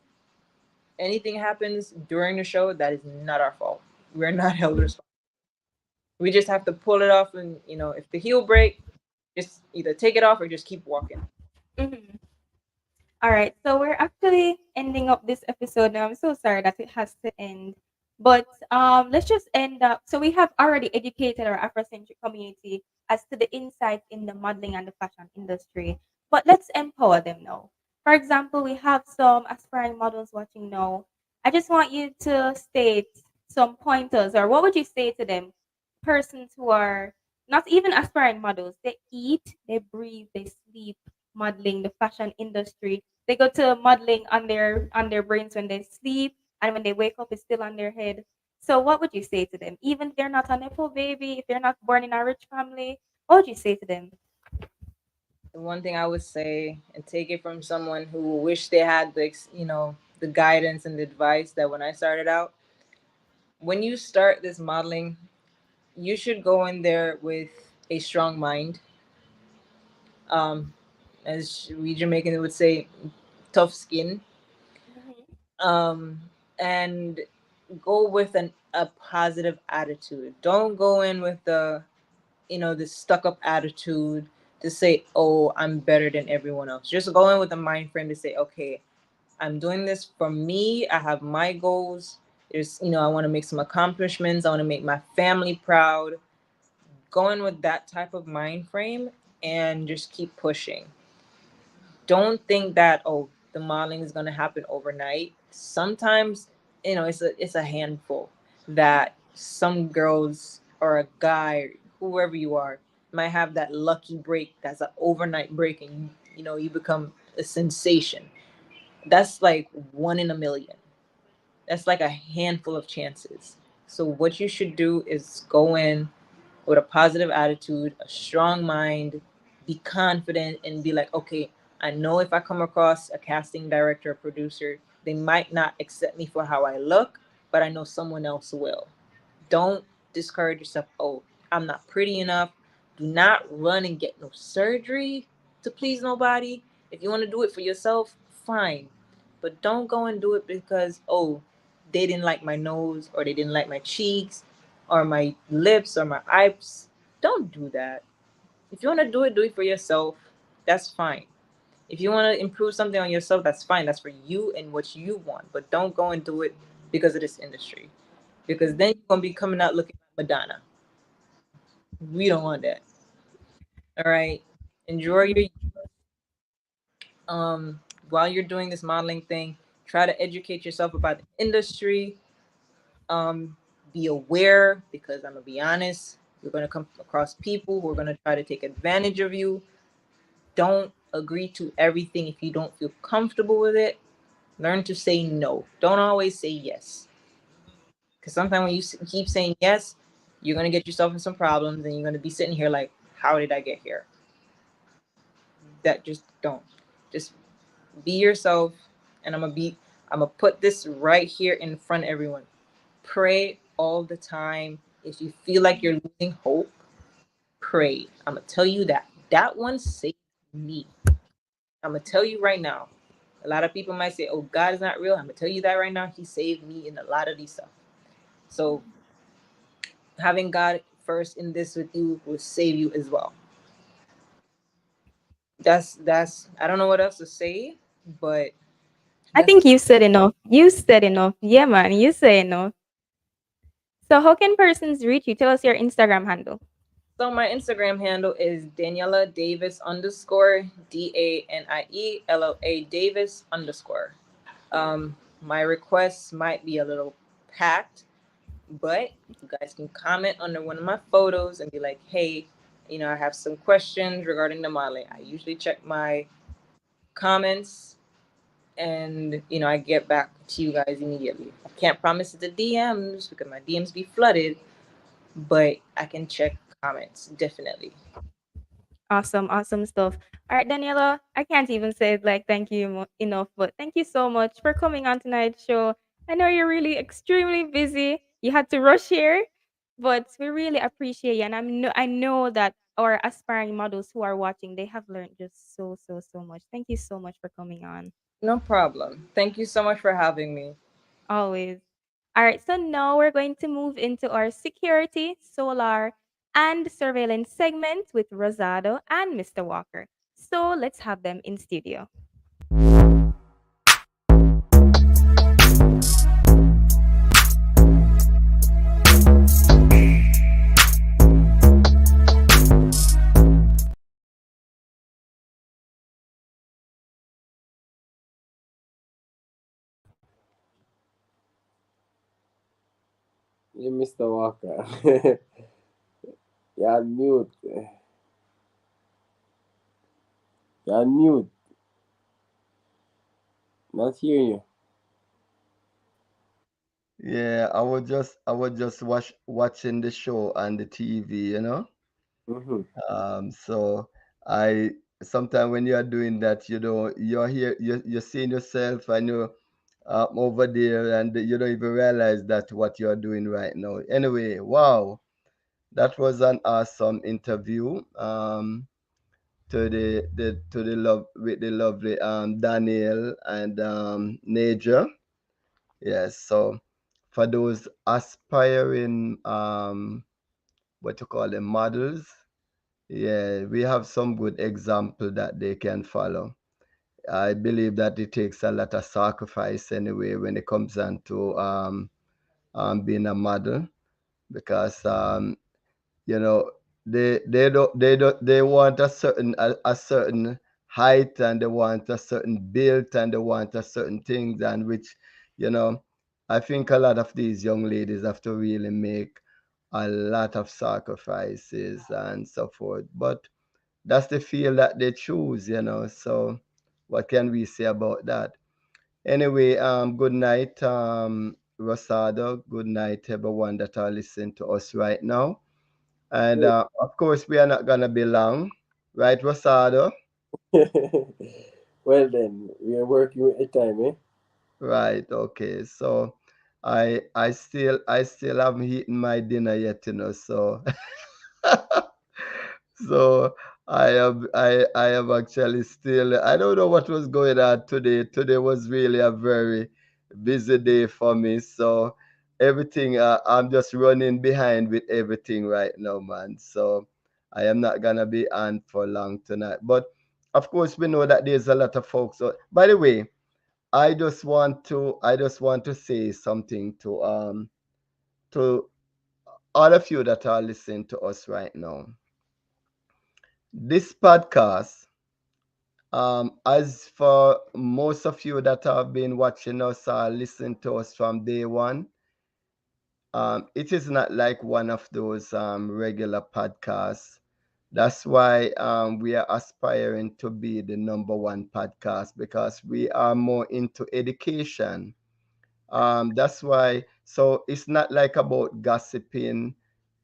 E: Anything happens during the show, that is not our fault. We're not held responsible. We just have to pull it off, and if the heel break, just either take it off or just keep walking.
D: Mhm. All right, so we're actually ending up this episode now. I'm so sorry that it has to end, but let's just end up. So we have already educated our Afrocentric community as to the insights in the modeling and the fashion industry, but let's empower them now. For example, we have some aspiring models watching now. I just want you to state some pointers, or what would you say to them? Persons who are not even aspiring models, they eat, they breathe, they sleep modeling, the fashion industry. They go to modeling on their brains when they sleep, and when they wake up, it's still on their head. So, what would you say to them? Even if they're not a nepo baby, if they're not born in a rich family, what would you say to them?
E: The one thing I would say, and take it from someone who wish they had the guidance and the advice that when I started out, when you start this modeling, you should go in there with a strong mind. Um, as we Jamaicans would say, tough skin.
D: Mhm.
E: um, and go with a positive attitude. Don't go in with the stuck up attitude to say, oh, I'm better than everyone else. Just go in with a mind frame to say, okay, I'm doing this for me. I have my goals. I want to make some accomplishments. I want to make my family proud. Go in with that type of mind frame and just keep pushing. Don't think that, oh, the modeling is going to happen overnight. Sometimes, it's a handful that some girls or a guy, whoever you are, might have that lucky break. That's an overnight break, and you become a sensation. That's like one in a million. That's like a handful of chances. So what you should do is go in with a positive attitude, a strong mind, be confident, and be like, okay, I know if I come across a casting director or producer, they might not accept me for how I look, but I know someone else will. Don't discourage yourself. Oh, I'm not pretty enough. Do not run and get no surgery to please nobody. If you want to do it for yourself, fine. But don't go and do it because, oh, they didn't like my nose or they didn't like my cheeks or my lips or my eyes. Don't do that. If you want to do it for yourself. That's fine. If you want to improve something on yourself, that's fine. That's for you and what you want. But don't go and do it because of this industry. Because then you're gonna be coming out looking like Madonna. We don't want that. All right. Enjoy your um while you're doing this modeling thing, try to educate yourself about the industry. Um, be aware because I'm gonna be honest, you're gonna come across people who are gonna try to take advantage of you. Don't agree to everything if you don't feel comfortable with it. Learn to say no. Don't always say yes. Because sometimes when you keep saying yes, you're gonna get yourself in some problems, and you're gonna be sitting here like, "How did I get here?" That just don't. Just be yourself, and I'm gonna put this right here in front of everyone. Pray all the time. If you feel like you're losing hope, pray. I'm gonna tell you that one saved me. I'm gonna tell you right now. A lot of people might say, "Oh, God is not real." I'm gonna tell you that right now. He saved me in a lot of these stuff. So having God first in this with you will save you as well. That's I don't know what else to say, but
D: I
E: that's
D: think you said enough. You said enough. Yeah, man, you say enough. So how can persons reach you? Tell us your Instagram handle.
E: so my Instagram handle is Daniela Davis underscore DANIELLA Davis underscore. My requests might be a little packed, but you guys can comment under one of my photos and be like, hey, I have some questions regarding the modeling. I usually check my comments and I get back to you guys immediately. I can't promise the DMs because my DMs be flooded, but I can check comments definitely.
D: Awesome, awesome stuff. All right, Daniela, I can't even say it like thank you enough, but thank you so much for coming on tonight's show. I know you're really extremely busy. You had to rush here, but we really appreciate you. And I know that our aspiring models who are watching, they have learned just so, so, so much. Thank you so much for coming on.
E: No problem. Thank you so much for having me.
D: Always. All right, so now we're going to move into our security, solar, and surveillance segment with Rosado and Mr. Walker. So let's have them in studio.
F: You, Mr. Walker. You're on mute. You're on mute. Not hearing you.
G: Yeah, I was just watching the show on the TV.
F: Mm-hmm.
G: So I sometimes when you are doing that, you're here, you're seeing yourself and you're over there, and you don't even realize that what you're doing right now. Anyway, wow, that was an awesome interview. To the love with the lovely Daniel and Naja. Yes, so for those aspiring what you call them, models, yeah, we have some good example that they can follow. I believe that it takes a lot of sacrifice anyway when it comes down to being a model, because you know they want a certain height, and they want a certain build, and they want a certain things, and which you know I think a lot of these young ladies have to really make a lot of sacrifices and so forth, but that's the field that they choose. So what can we say about that? Anyway, good night, Rosado. Good night, everyone that are listening to us right now. And of course, we are not gonna be long, right, Rosado?
F: Well then, we are working with the time, eh?
G: Right. Okay. So, I still haven't eaten my dinner yet. So, so I have actually still, I don't know what was going on today. Today was really a very busy day for me. So everything, I'm just running behind with everything right now, man. So I am not gonna be on for long tonight. But of course, we know that there's a lot of folks. So, by the way, I just want to say something to all of you that are listening to us right now. This podcast, as for most of you that have been watching us or listening to us from day one, it is not like one of those regular podcasts. That's why we are aspiring to be the number one podcast because we are more into education. That's why. So it's not like about gossiping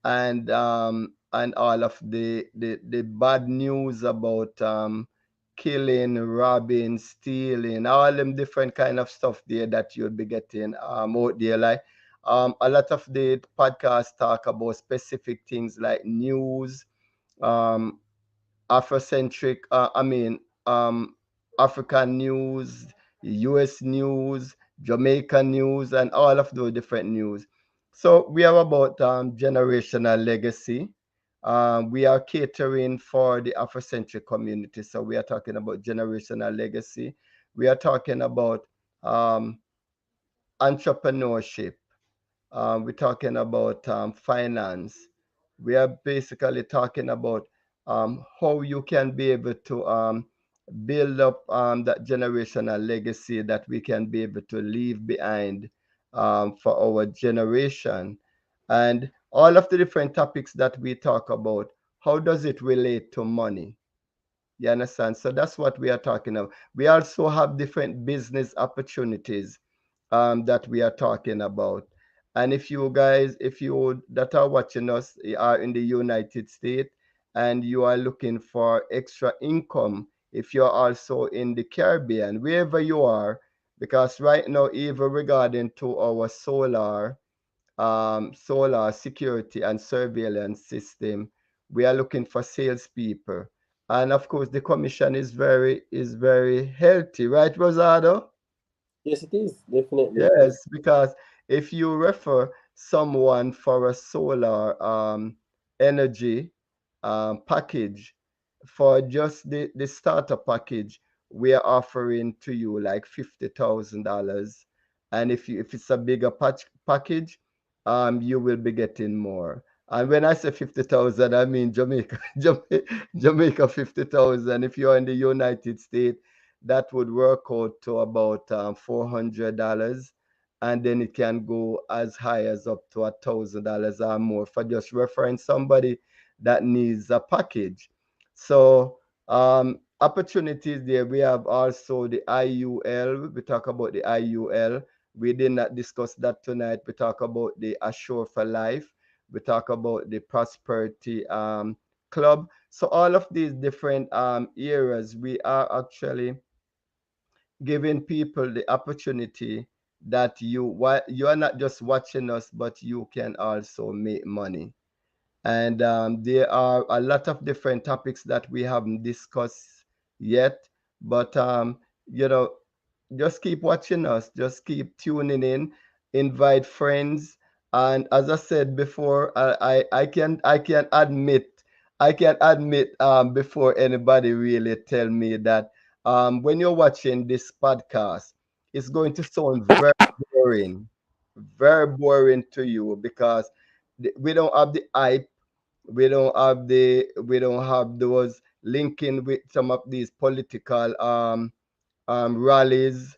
G: and all of the bad news about killing, robbing, stealing, all them different kind of stuff there that you'll be getting out there. Like a lot of the podcasts talk about specific things like news, um, Afrocentric, African news, US news, Jamaican news, and all of those different news. So we are about generational legacy. We are catering for the Afrocentric community. So we are talking about generational legacy. We are talking about um, entrepreneurship. We're talking about finance. We are basically talking about how you can be able to build up that generational legacy that we can be able to leave behind for our generation. And all of the different topics that we talk about, how does it relate to money? You understand? So that's what we are talking about. We also have different business opportunities that we are talking about. And if you guys, if you that are watching us are in the United States and you are looking for extra income, if you're also in the Caribbean, wherever you are, because right now, even regarding to our solar security and surveillance system, we are looking for salespeople. And of course, the commission is very healthy, right, Rosado?
F: Yes, it is. Definitely.
G: Yes, because if you refer someone for a solar energy package, for just the starter package, we are offering to you like $50,000. And if it's a bigger package, you will be getting more. And when I say 50,000, I mean Jamaica, Jamaica 50,000. If you're in the United States, that would work out to about $400, and then it can go as high as up to $1,000 or more for just referring somebody that needs a package. So opportunities there. We have also the IUL. We talk about the IUL. We did not discuss that tonight. We talk about the Assure for Life. We talk about the Prosperity Club. So all of these different areas, we are actually giving people the opportunity that you are not just watching us, but you can also make money. And there are a lot of different topics that we haven't discussed yet, but you know, just keep watching us, just keep tuning in, invite friends. And as I said before, I can admit before anybody really tell me that when you're watching this podcast, it's going to sound boring very boring to you because we don't have the hype, we don't have those linking with some of these political rallies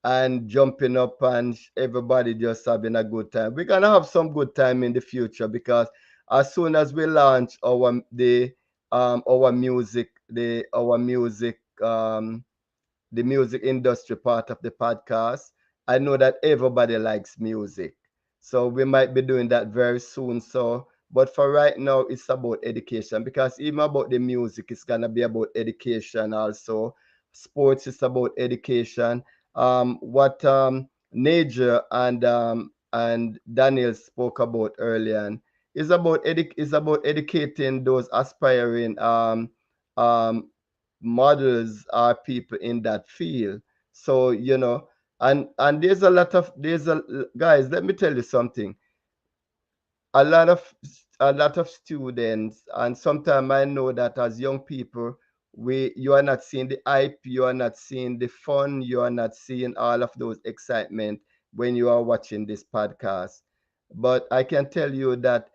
G: and jumping up and everybody just having a good time. We're gonna have some good time in the future because as soon as we launch our music industry part of the podcast. I know that everybody likes music. So we might be doing that very soon. So, but for right now, it's about education because even about the music, it's going to be about education also. Sports is about education. What Nature and Daniel spoke about earlier is about educating those aspiring um, models are people in that field. So and there's a guys, let me tell you something. a lot of a lot of students, and sometimes I know that as young people You are not seeing the hype, you are not seeing the fun, you are not seeing all of those excitement when you are watching this podcast. But I can tell you that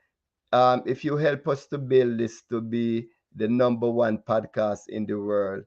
G: if you help us to build this to be the number one podcast in the world,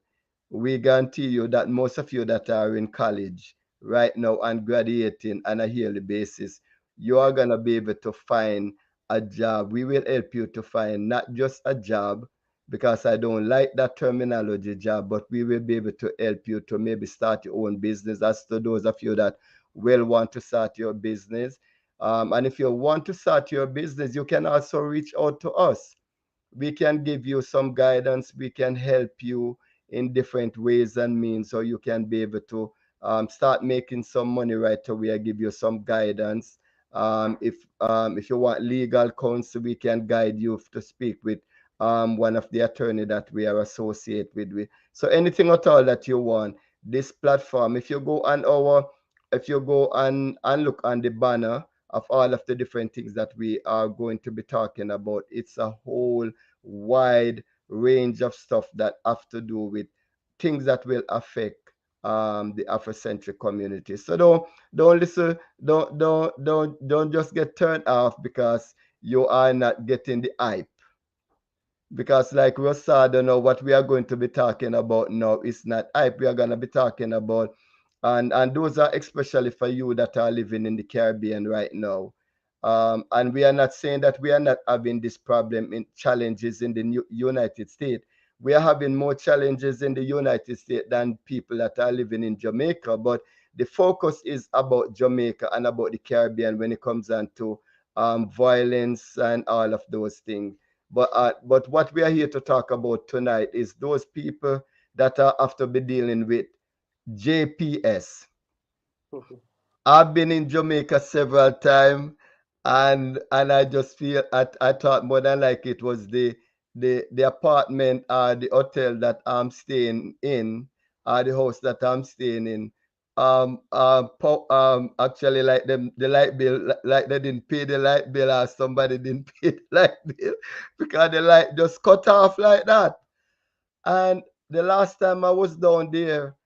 G: we guarantee you that most of you that are in college right now and graduating on a yearly basis, you are going to be able to find a job. We will help you to find not just a job, because I don't like that terminology job, but we will be able to help you to maybe start your own business. As to those of you that will want to start your business. And if you want to start your business, you can also reach out to us. We can give you some guidance. We can help you in different ways and means, so you can be able to start making some money right away. I give you some guidance. If you want legal counsel, we can guide you to speak with one of the attorney that we are associated with. So anything at all that you want, this platform. If you go and look on the banner of all of the different things that we are going to be talking about, it's a whole wide range of stuff that have to do with things that will affect the Afrocentric community. So don't listen, don't just get turned off because you are not getting the hype. Because like Rosado know, what we are going to be talking about now is not hype. We are going to be talking about, and those are especially for you that are living in the Caribbean right now. And we are not saying that we are not having this problem in challenges in the United States. We are having more challenges in the United States than people that are living in Jamaica. But the focus is about Jamaica and about the Caribbean when it comes down to violence and all of those things. But what we are here to talk about tonight is those people that are have to be dealing with JPS. I've been in Jamaica several times, and I just feel I thought more than like it was the apartment or the hotel that I'm staying in, or the house that I'm staying in. Actually, like them the light bill, like they didn't pay the light bill, or somebody didn't pay the light bill because the light just cut off like that. And the last time I was down there,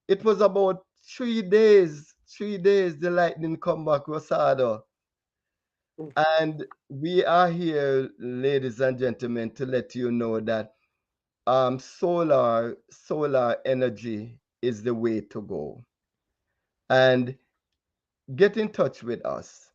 G: it was about 3 days. 3 days the lightning come back, Rosado. And we are here, ladies and gentlemen, to let you know that solar energy is the way to go. And get in touch with us,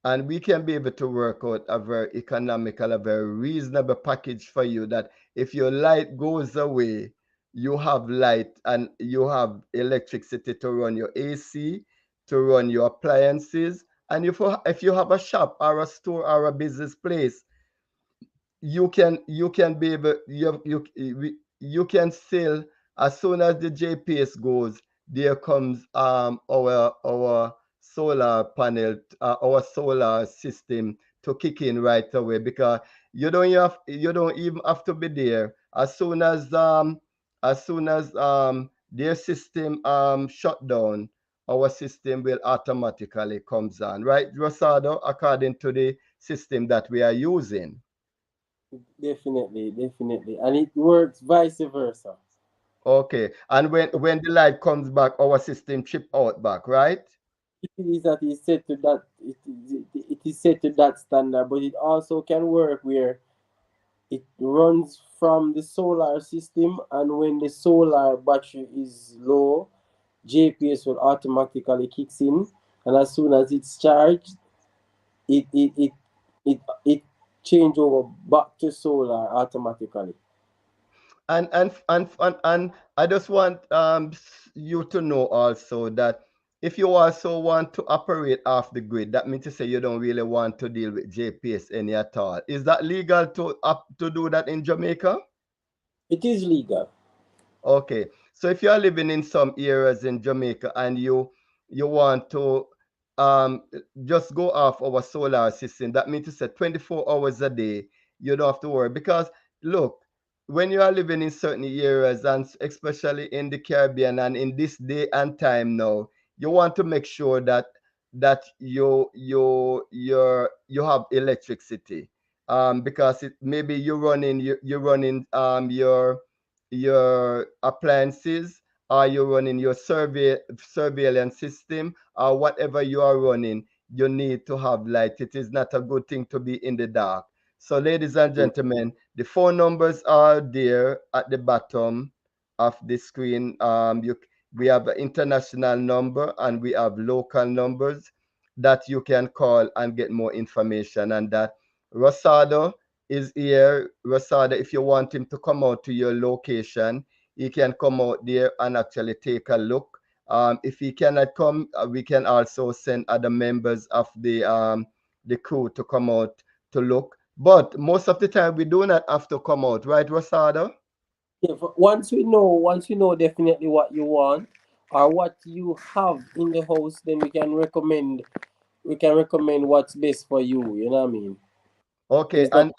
G: and we can be able to work out a very economical, a very reasonable package for you, that if your light goes away, you have light and you have electricity to run your AC, to run your appliances. And if you have a shop or a store or a business place, you can be able you can still, as soon as the JPS goes, there comes our solar panel, our solar system to kick in right away, because you don't even have to be there. As soon as their system shut down, our system will automatically comes on, right, Rosado, according to the system that we are using.
F: Definitely, definitely. And it works vice versa.
G: Okay. And when the light comes back, our system chip out back, right?
F: It is that is set to that it is set to that standard, but it also can work where it runs from the solar system, and when the solar battery is low, JPS will automatically kicks in, and as soon as it's charged, it change over back to solar automatically.
G: And I just want you to know also that if you also want to operate off the grid, that means to say you don't really want to deal with JPS any at all. Is that legal to do that in Jamaica?
F: It is legal.
G: Okay. So if you are living in some areas in Jamaica and you want to um just go off our solar system, that means to say 24 hours a day, you don't have to worry. Because look, when you are living in certain areas, and especially in the Caribbean and in this day and time now, you want to make sure that you have electricity. Because maybe you're running your appliances? Are you running your surveillance system, or whatever you are running? You need to have light. It is not a good thing to be in the dark. So, ladies and
F: Mm.
G: gentlemen, the phone numbers are there at the bottom of the screen. We have an international number and we have local numbers that you can call and get more information. And that Rosado is here. Rosada, if you want him to come out to your location, he can come out there and actually take a look. If he cannot come, we can also send other members of the crew to come out to look. But most of the time, we do not have to come out, right, Rosada?
F: Yeah, once we know definitely what you want or what you have in the house, then we can recommend what's best for you. You know what I mean?
G: Okay,
F: It's not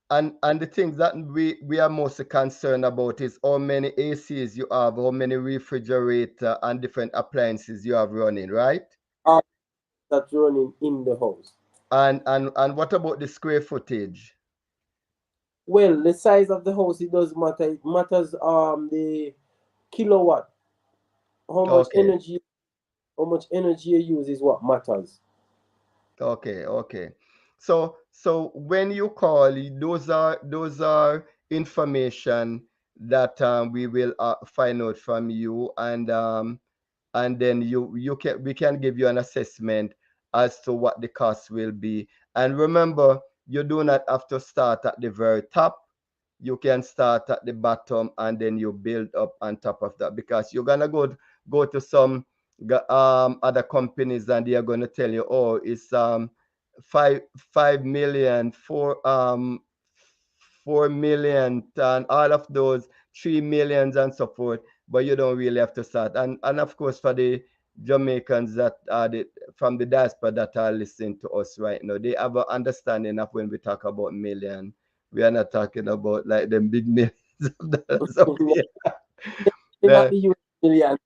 G: and the things that we are mostly concerned about is how many ACs you have, how many refrigerator and different appliances you have running, right?
F: all that's running in the house.
G: And what about the square footage?
F: Well, the size of the house it does matter. It matters the kilowatt, how much
G: Okay,
F: energy how much energy you use is what matters.
G: okay. So when you call, those are information that we will find out from you, and then we can give you an assessment as to what the cost will be. And remember, you do not have to start at the very top. You can start at the bottom and then you build up on top of that, because you're gonna go to some other companies and they are going to tell you, oh, it's 5 million, 4 million, and all of those 3 millions and so forth. But you don't really have to start. And of course, for the Jamaicans that are from the diaspora that are listening to us right now, they have an understanding of when we talk about million, we are not talking about like them big millions of dollars up here.
F: May not
G: Uh,
F: be used million.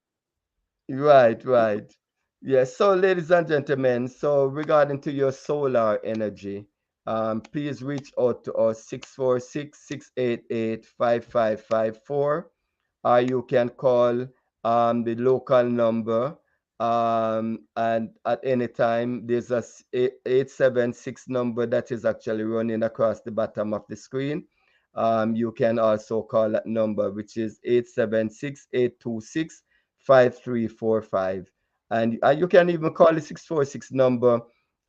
G: right. Yes. So, ladies and gentlemen, so regarding to your solar energy, please reach out to us 646-688-5554, or you can call the local number, and at any time there's 876 number that is actually running across the bottom of the screen. You can also call that number, which is 876-826-5345, and you can even call the 646 number,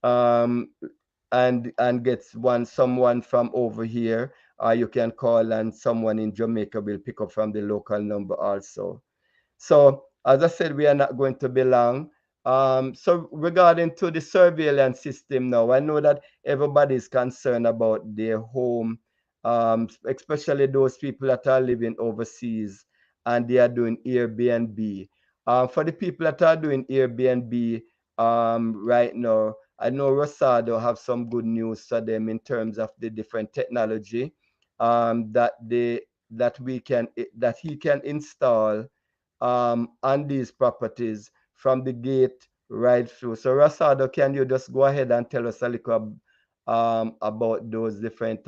G: um, and get someone from over here, or you can call and someone in Jamaica will pick up from the local number also. So, as I said, we are not going to be long. So regarding to the surveillance system now, I know that everybody is concerned about their home, especially those people that are living overseas and they are doing Airbnb. For the people that are doing Airbnb right now, I know Rosado have some good news for them in terms of the different technology that he can install on these properties from the gate right through. So, Rasado, can you just go ahead and tell us a little about those different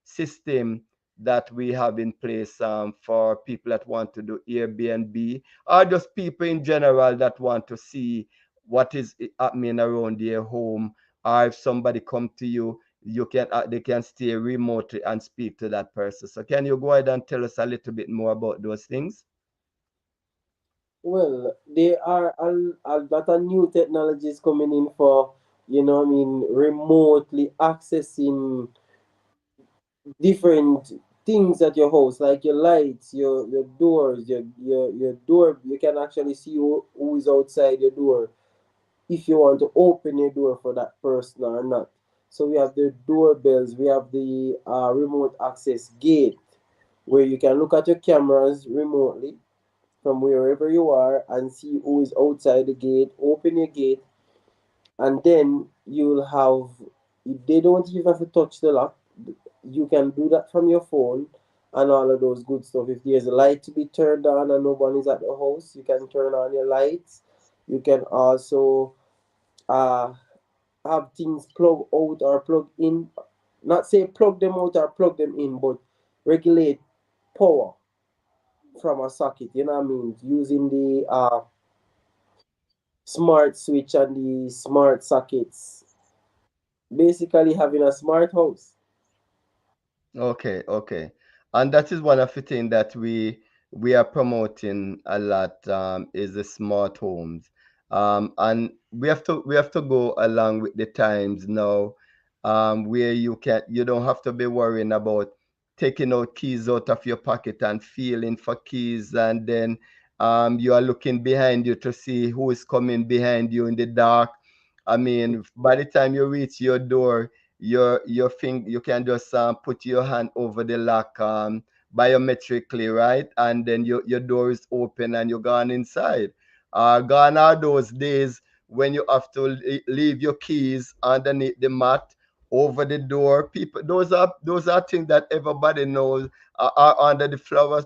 G: system that we have in place for people that want to do Airbnb, or just people in general that want to see what is happening around their home, or if somebody come to you, they can stay remotely and speak to that person. So can you go ahead and tell us a little bit more about those things?
F: Well, there are a lot of new technologies coming in for, remotely accessing different things at your house, like your lights, your doors, your door. You can actually see who is outside your door if you want to open your door for that person or not. So we have the doorbells, we have the remote access gate, where you can look at your cameras remotely from wherever you are and see who is outside the gate. Open your gate, and then you'll have. They don't even have to touch the lock. You can do that from your phone and all of those good stuff. If there's a light to be turned on and no one is at the house, you can turn on your lights. You can also uh, have things plug out or plug in. Not say plug them out or plug them in, but regulate power. from a socket. You know what I mean? Using the smart switch and the smart sockets. Basically, having a smart house.
G: Okay, okay. And that is one of the things that we are promoting a lot, is the smart homes. And we have to go along with the times now, where you don't have to be worrying about taking out keys out of your pocket and feeling for keys, and then you are looking behind you to see who is coming behind you in the dark. I mean, by the time you reach your door, you can just put your hand over the lock, biometrically, right? And then your door is open and you're gone inside. Gone are those days when you have to leave your keys underneath the mat over the door. People, those are things that everybody knows, are under the flower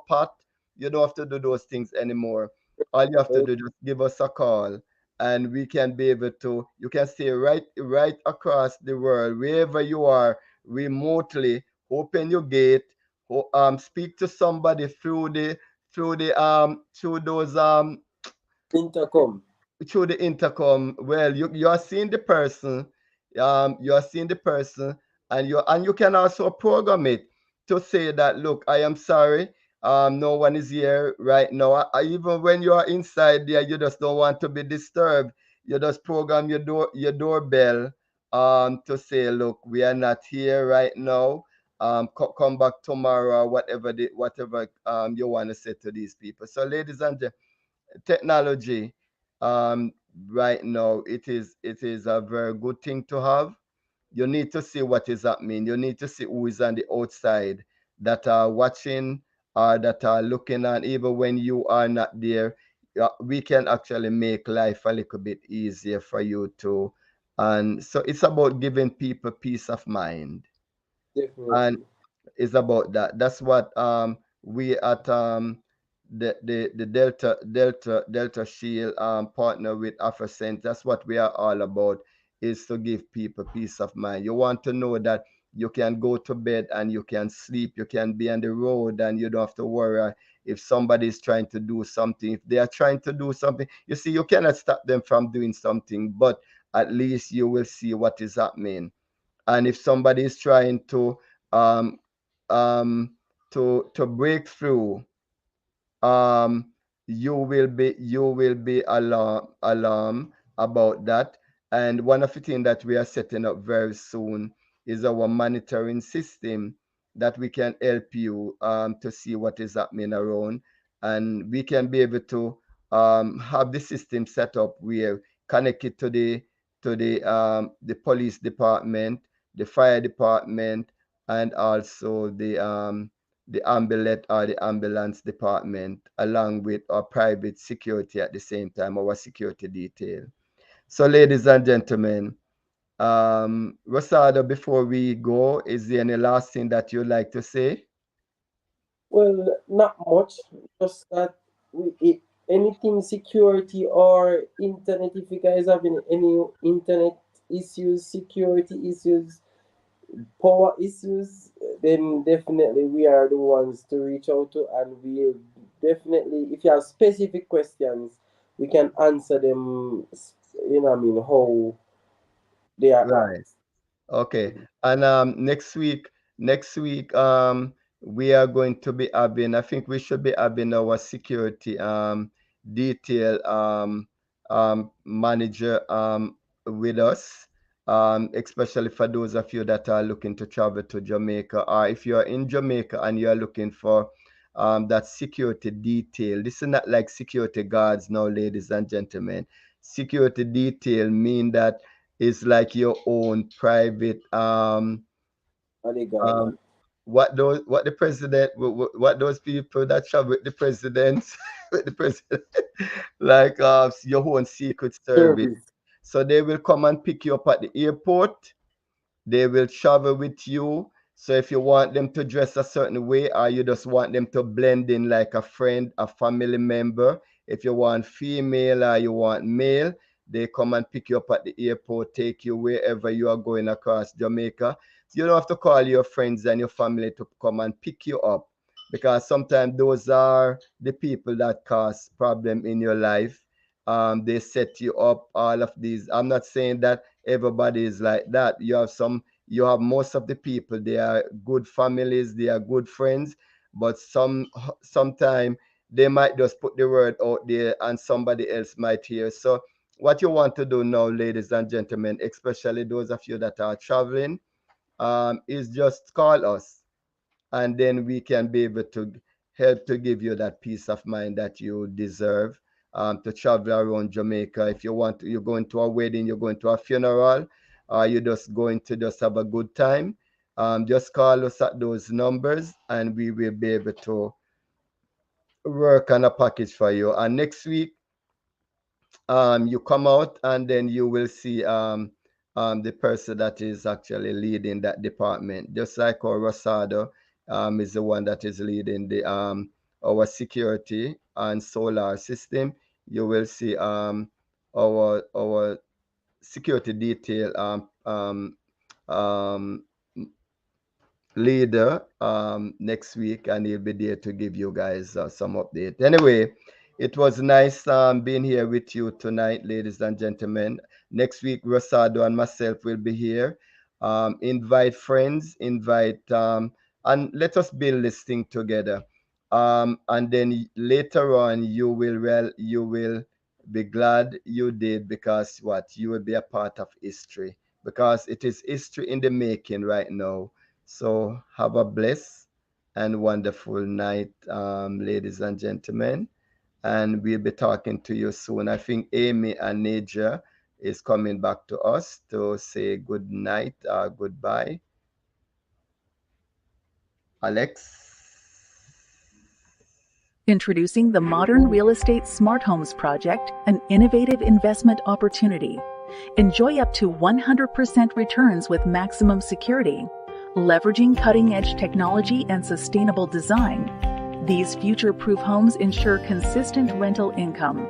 G: pot. You don't have to do those things anymore. All you have to do, just give us a call, and we can be able to, you can stay right across the world, wherever you are, remotely. Open your gate, speak to somebody through those
F: Intercom.
G: through the intercom. Well, you are seeing the person, you are seeing the person, and you can also program it to say that, look, I am sorry, no one is here right now. Even when you are inside there, you just don't want to be disturbed. You just program your doorbell, to say, look, we are not here right now. Come back tomorrow, whatever you want to say to these people. So, ladies and gentlemen, technology, um right now, it is a very good thing to have. You need to see what is happening. You need to see who is on the outside, that are watching, or that are looking on, even when you are not there. We can actually make life a little bit easier for you too. And so it's about giving people peace of mind. And
F: Definitely.
G: is about that. That's what we at the Delta Shield partner with Afrocents. That's what we are all about, is to give people peace of mind. You want to know that you can go to bed and you can sleep, you can be on the road and you don't have to worry if somebody is trying to do something. If they are trying to do something, you see, you cannot stop them from doing something, but at least you will see what is happening. And if somebody is trying um um to break through, um you will be alarm about that. And one of the things that we are setting up very soon is our monitoring system, that we can help you to see what is happening around, and we can be able to have the system set up where connected to the police department, the fire department, and also the ambulance department, along with our private security at the same time, our security detail. So, ladies and gentlemen, Rosado, before we go, is there any last thing that you'd like to say?
F: Well, not much. Just that anything security or internet, if you guys having any internet issues, security issues, power issues, then definitely we are the ones to reach out to, and we'll definitely, if you have specific questions, we can answer them. You know, what I mean, how they are
G: Right.
F: asked.
G: Okay. And next week, we are going to be having, I think we should be having our security detail manager with us. Especially for those of you that are looking to travel to Jamaica, or if you are in Jamaica and you are looking for that security detail. This is not like security guards now, ladies and gentlemen. Security detail mean that it's like your own private
F: Bodyguard,
G: um
F: man.
G: what the president, what those people that travel with the president with the president, like your own secret service.
F: Service.
G: So they will come and pick you up at the airport. They will travel with you. So if you want them to dress a certain way, or you just want them to blend in like a friend, a family member, if you want female or you want male, they come and pick you up at the airport, take you wherever you are going across Jamaica. So you don't have to call your friends and your family to come and pick you up. because sometimes those are the people that cause problem in your life. They set you up, all of these. I'm not saying that everybody is like that. You have most of the people, they are good families, they are good friends, but sometimes they might just put the word out there and somebody else might hear. So what you want to do now, ladies and gentlemen, especially those of you that are traveling, is just call us, and then we can be able to help to give you that peace of mind that you deserve, to travel around Jamaica. If you want to, you're going to a wedding, you're going to a funeral, or you're just going to just have a good time, just call us at those numbers and we will be able to work on a package for you. And next week, you come out and then you will see the person that is actually leading that department. Just like our Rosado is the one that is leading the our security and solar system. You will see our security detail um, leader next week, and he'll be there to give you guys some update. Anyway, it was nice being here with you tonight, ladies and gentlemen. Next week, Rosado and myself will be here. Invite friends, invite, and let us build this thing together. And then later on, you will be glad you did, because what, you will be a part of history, because it is history in the making right now. So have a blessed and wonderful night, ladies and gentlemen. And we'll be talking to you soon. I think Amy and Naja is coming back to us to say good night, goodbye. Alex?
H: Introducing the Modern Real Estate Smart Homes Project, an innovative investment opportunity. Enjoy up to 100% returns with maximum security, leveraging cutting-edge technology and sustainable design. These future-proof homes ensure consistent rental income.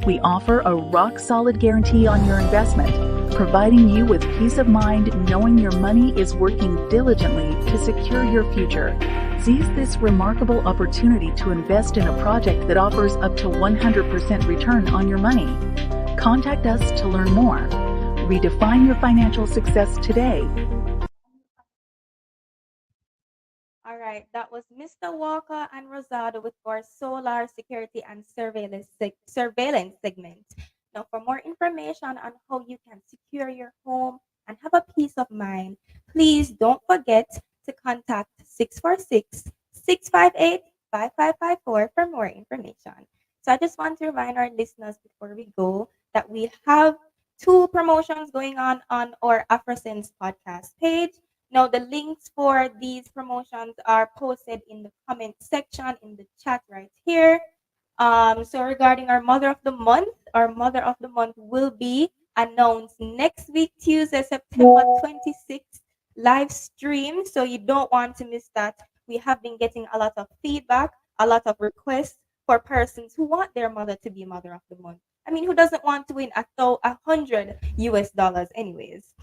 H: We offer a rock-solid guarantee on your investment, providing you with peace of mind knowing your money is working diligently to secure your future. Seize this remarkable opportunity to invest in a project that offers up to 100% return on your money. Contact us to learn more. Redefine your financial success today.
D: All right, that was Mr. Walker and Rosado with our solar security and surveillance segment. Now, for more information on how you can secure your home and have a peace of mind, please don't forget to contact 646-658-5554 for more information. So I just want to remind our listeners before we go that we have two promotions going on our Afrocents podcast page. Now, the links for these promotions are posted in the comment section in the chat right here. So regarding our Mother of the Month will be announced next week, Tuesday, September 26th, live stream. So you don't want to miss that. We have been getting a lot of feedback, a lot of requests for persons who want their mother to be Mother of the Month. I mean, who doesn't want to win $100 anyways?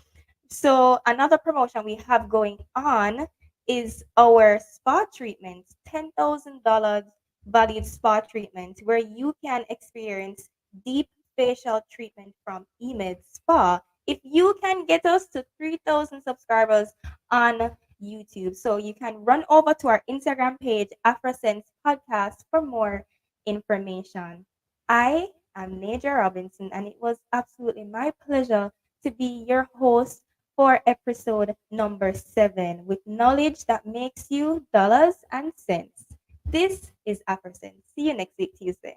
D: So another promotion we have going on is our spa treatment, $10,000 valued spa treatment, where you can experience deep facial treatment from Emed Spa. If you can get us to 3,000 subscribers on YouTube, so you can run over to our Instagram page, Afrosense Podcast, for more information. I am Naja Robinson, and it was absolutely my pleasure to be your host for episode number 7 with knowledge that makes you dollars and cents. This is Afrocents. See you next week, Tuesday.